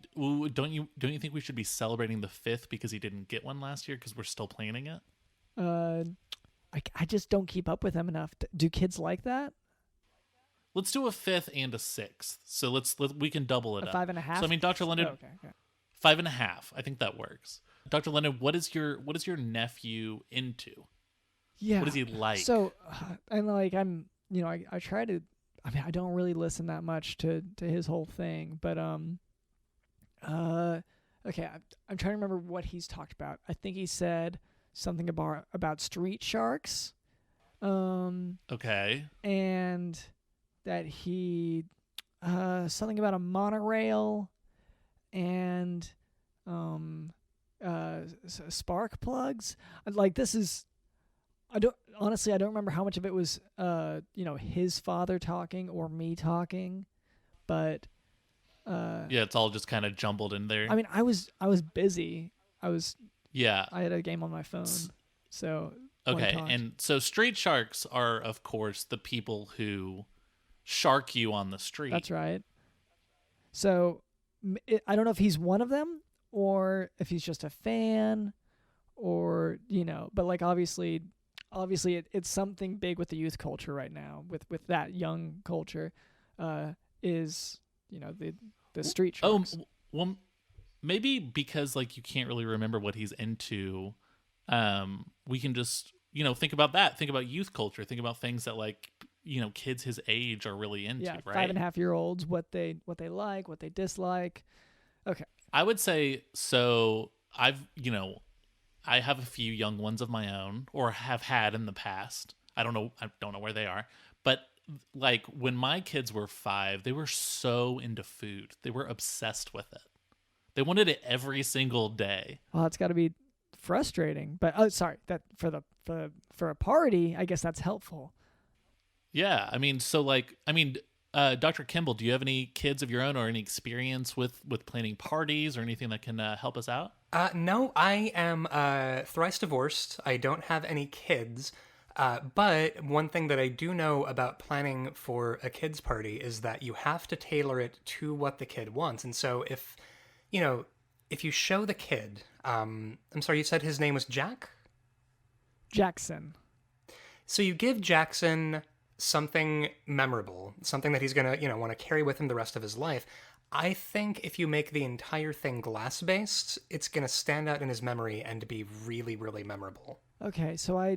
don't you think we should be celebrating the 5th because he didn't get one last year because we're still planning it? I just don't keep up with them enough. Do kids like that? Let's do a 5th and a 6th. So we can double it A up. 5.5. So I mean, Dr. London, Oh, okay. 5.5. I think that works. Dr. London, what is your nephew into? Yeah. What does he like? So, and like I try to. I mean, I don't really listen that much to his whole thing, but okay. I'm trying to remember what he's talked about. I think he said something about street sharks. Okay. And that he something about a monorail and spark plugs. Like this is I don't remember how much of it was his father talking or me talking, but yeah, it's all just kind of jumbled in there. I mean, I was busy. Yeah. I had a game on my phone. So okay, and so street sharks are of course the people who shark you on the street. That's right. So I don't know if he's one of them or if he's just a fan or, but like obviously it's something big with the youth culture right now with that young culture, is, the street sharks. Oh, well, maybe because like you can't really remember what he's into, we can just, think about that. Think about youth culture. Think about things that like, kids his age are really into, yeah, right? 5.5-year-olds, what they like, what they dislike. Okay. I would say so. I have a few young ones of my own, or have had in the past. I don't know where they are, but like when my kids were 5, they were so into food. They were obsessed with it. They wanted it every single day. Well, it's got to be frustrating. But sorry, that for a party, I guess that's helpful. Yeah, I mean, Dr. Kimble, do you have any kids of your own or any experience with planning parties or anything that can help us out? No, I am thrice divorced. I don't have any kids. But one thing that I do know about planning for a kid's party is that you have to tailor it to what the kid wants. And so if if you show the kid, I'm sorry, you said his name was Jack? Jackson. So you give Jackson something memorable, something that he's going to, want to carry with him the rest of his life. I think if you make the entire thing glass-based, it's going to stand out in his memory and be really, really memorable. Okay, so I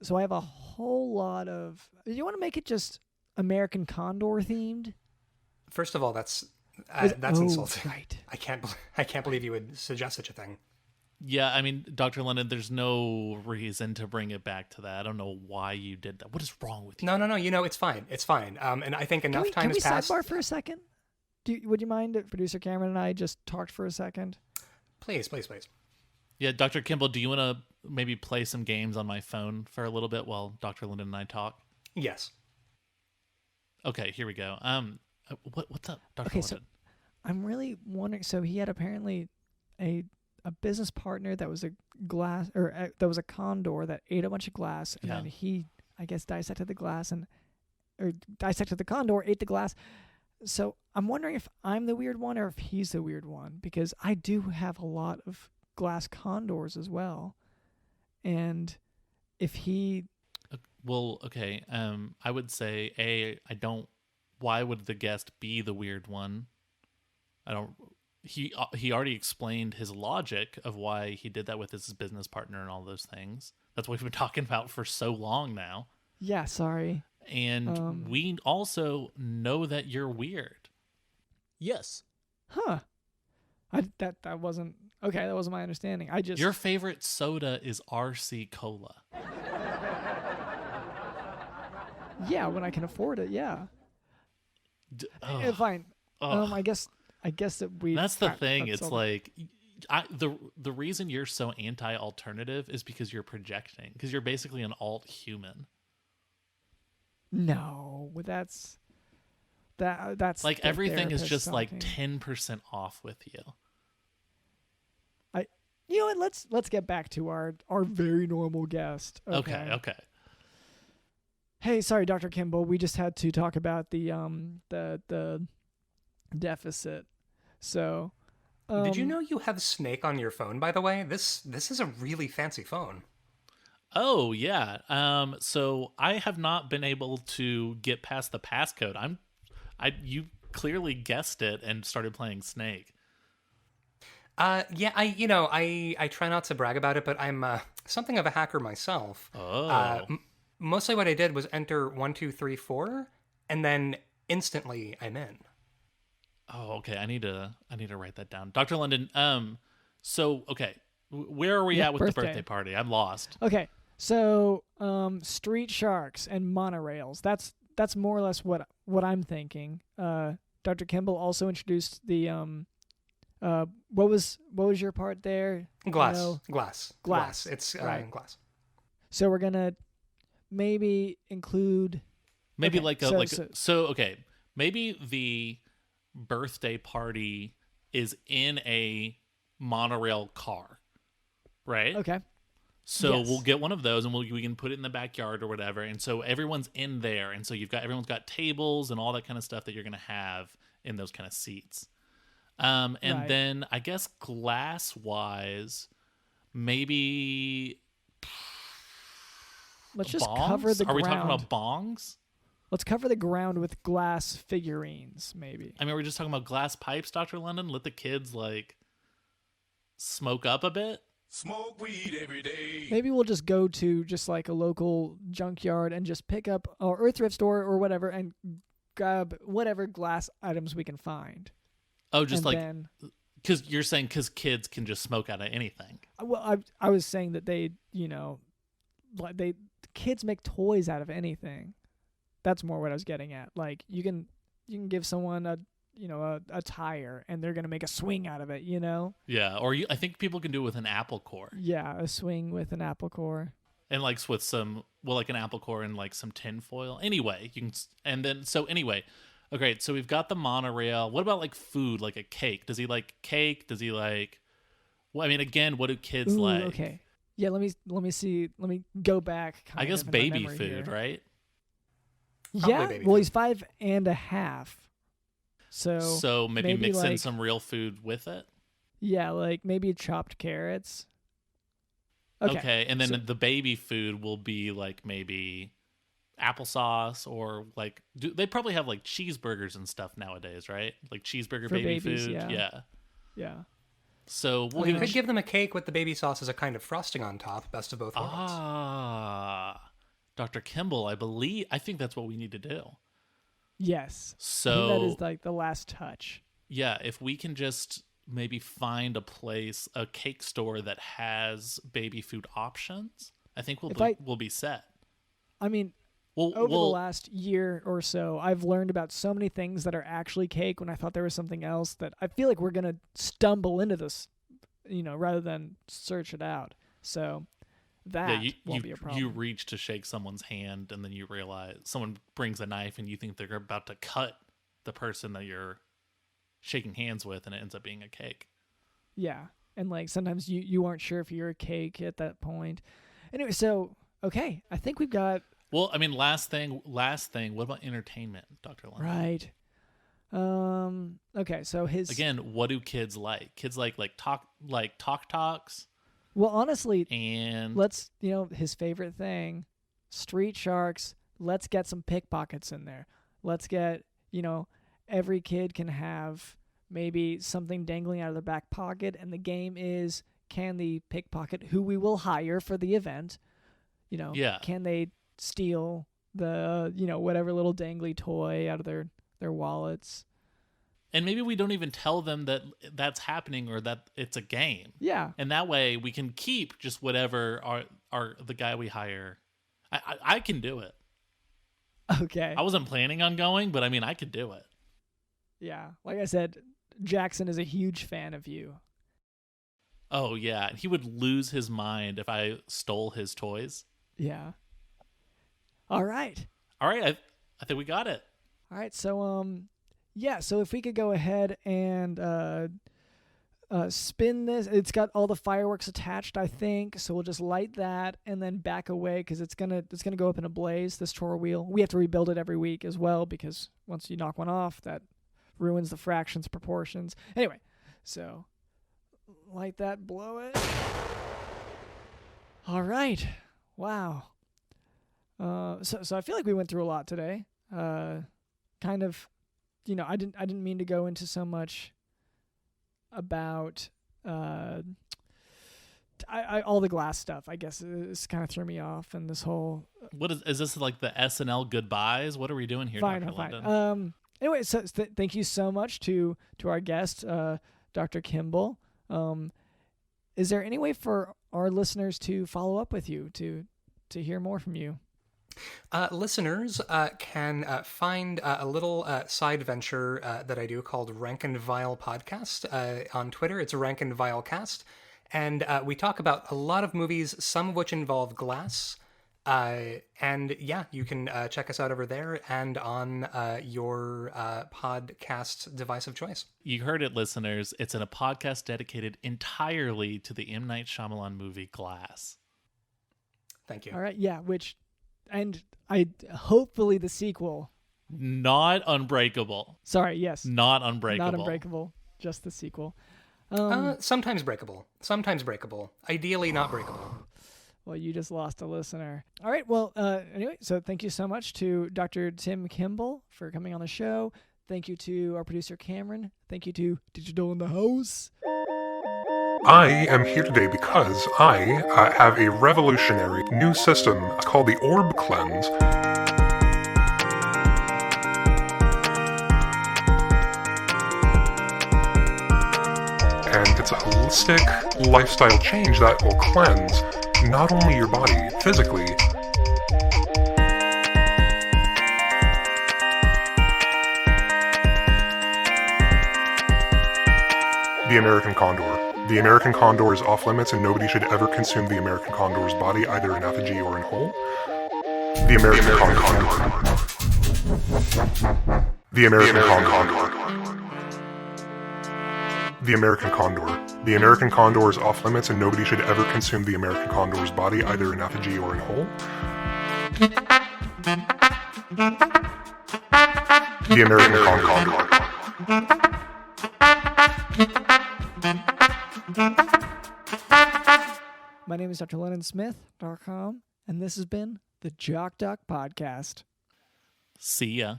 have a whole lot of... You want to make it just American Condor themed? First of all, that's insulting. Right. I can't believe you would suggest such a thing. Yeah, I mean, Dr. London, there's no reason to bring it back to that. I don't know why you did that. What is wrong with you? No. It's fine. It's fine. And I think enough time has passed. Can we sidebar for a second? Would you mind if producer Cameron and I just talked for a second? Please. Yeah, Dr. Kimble, do you want to maybe play some games on my phone for a little bit while Dr. London and I talk? Yes. Okay, here we go. What's up, Dr. Okay, London? so I'm really wondering. So he had apparently a business partner that was a glass, or that was a condor that ate a bunch of glass, and then he, I guess, dissected the glass or dissected the condor, ate the glass. So I'm wondering if I'm the weird one or if he's the weird one, because I do have a lot of glass condors as well, and if he... Well, okay. I would say why would the guest be the weird one? He already explained his logic of why he did that with his business partner and all those things. That's what we've been talking about for so long now. Yeah, sorry. And we also know that you're weird. Yes. Huh. That wasn't... Okay, that wasn't my understanding. Your favorite soda is RC Cola. Yeah, when I can afford it, yeah. Fine. I guess that we... That's the thing. It's like... the reason you're so anti-alternative is because you're projecting. Because you're basically an alt-human. No, that's like everything is just talking. like 10% off with you. You know what? Let's get back to our very normal guest. Okay. Hey, sorry, Dr. Kimble. We just had to talk about the deficit. So, did you know you have Snake on your phone? By the way, this is a really fancy phone. Oh yeah. So I have not been able to get past the passcode. You clearly guessed it and started playing Snake. Yeah, I try not to brag about it, but I'm something of a hacker myself. Oh. Mostly what I did was enter 1, 2, 3, 4, and then instantly I'm in. Oh, okay. I need to write that down. Dr. London, so okay. Where are we at with the birthday party? I'm lost. Okay. So, street sharks and monorails. That's more or less what I'm thinking. Dr. Kimble also introduced the what was your part there? Glass. It's right. Glass. So we're gonna maybe include maybe okay, maybe the birthday party is in a monorail car, right? Okay. So yes. We'll get one of those and we can put it in the backyard or whatever. And so everyone's in there. And so everyone's got tables and all that kind of stuff that you're going to have in those kind of seats. And right. Then I guess glass wise, maybe let's just bongs? cover the ground. Are we talking about bongs? Let's cover the ground with glass figurines, maybe. I mean, we're just talking about glass pipes, Dr. London. Let the kids smoke up a bit. Smoke weed every day. Maybe we'll just go to just like a local junkyard and just pick up or thrift store or whatever and grab whatever glass items we can find. Oh, just and because you're saying because kids can just smoke out of anything. Well, I was saying that kids make toys out of anything. That's more what I was getting at. Like you can give someone a tire and they're going to make a swing out of it, Yeah, or I think people can do it with an apple core. Yeah, a swing with an apple core. And with some, an apple core and some tin foil. Anyway, okay, so we've got the monorail. What about food, like a cake? Does he like cake? Does he like, well, I mean, again, what do kids like? Okay. Yeah, let me see. Let me go back. I guess baby food, right? Yeah, well, he's 5.5. So maybe mix in some real food with it. Yeah, like maybe chopped carrots. Okay, and then the baby food will be like maybe applesauce or like they probably have like cheeseburgers and stuff nowadays, right? Like cheeseburger For baby babies, food. yeah. Yeah. So we'll We give could give them a cake with the baby sauce as a kind of frosting on top. Best of both worlds. Dr. Kimble, I think that's what we need to do. Yes. So I think that is like the last touch. Yeah, if we can just maybe find a cake store that has baby food options, I think we'll be set. I mean, over the last year or so, I've learned about so many things that are actually cake when I thought there was something else, that I feel like we're going to stumble into this, rather than search it out. So that won't be a problem. You reach to shake someone's hand and then you realize someone brings a knife and you think they're about to cut the person that you're shaking hands with, and it ends up being a cake. Yeah. And like sometimes you aren't sure if you're a cake at that point. Anyway, so okay, I think we've got. Well, I mean, last thing. What about entertainment, Dr. London? Right. Okay, so what do kids like? Kids like talk talks. Well, honestly, and let's his favorite thing, street sharks. Let's get some pickpockets in there. Let's get every kid can have maybe something dangling out of their back pocket, and the game is, can the pickpocket, who we will hire for the event, can they steal the whatever little dangly toy out of their wallets? And maybe we don't even tell them that that's happening or that it's a game. Yeah. And that way we can keep just whatever the guy we hire. I can do it. Okay. I wasn't planning on going, but I mean, I could do it. Yeah. Like I said, Jackson is a huge fan of you. Oh, yeah. He would lose his mind if I stole his toys. Yeah. All right. I think we got it. All right. So, so if we could go ahead and spin this. It's got all the fireworks attached, I think. So we'll just light that and then back away because it's gonna go up in a blaze, this chore wheel. We have to rebuild it every week as well because once you knock one off, that ruins the fractions, proportions. Anyway, so light that, blow it. All right. Wow. So I feel like we went through a lot today. Kind of, I didn't mean to go into so much about all the glass stuff. I guess this kind of threw me off, and this whole. What is this like the SNL goodbyes? What are we doing here, Dr. London? Anyway, so thank you so much to our guest, Dr. Kimble. Is there any way for our listeners to follow up with you to hear more from you? Listeners can find a little side venture that I do called Rank and Vile Podcast on Twitter. It's Rank and Vile Cast, and we talk about a lot of movies, some of which involve glass. And yeah, you can check us out over there and on your podcast device of choice. You heard it, listeners. It's in a podcast dedicated entirely to the M. Night Shyamalan movie Glass. Thank you. All right, yeah, and hopefully the sequel. Not Unbreakable. Sorry, yes. Not Unbreakable. Not Unbreakable, just the sequel. Sometimes breakable. Sometimes breakable. Ideally not breakable. Well, you just lost a listener. All right, well, anyway, so thank you so much to Dr. Tim Kimble for coming on the show. Thank you to our producer, Cameron. Thank you to Digital in the House. I am here today because I have a revolutionary new system called the Orb Cleanse. And it's a holistic lifestyle change that will cleanse not only your body physically, the American condor. The American condor is off limits and nobody should ever consume the American condor's body, either in effigy or in whole. The American condor. The American condor. The American condor. The American condor is off limits and nobody should ever consume the American condor's body, either in effigy or in whole. The American condor. My name is Dr. LondonSmith.com, and this has been the Jock Doc Podcast. See ya.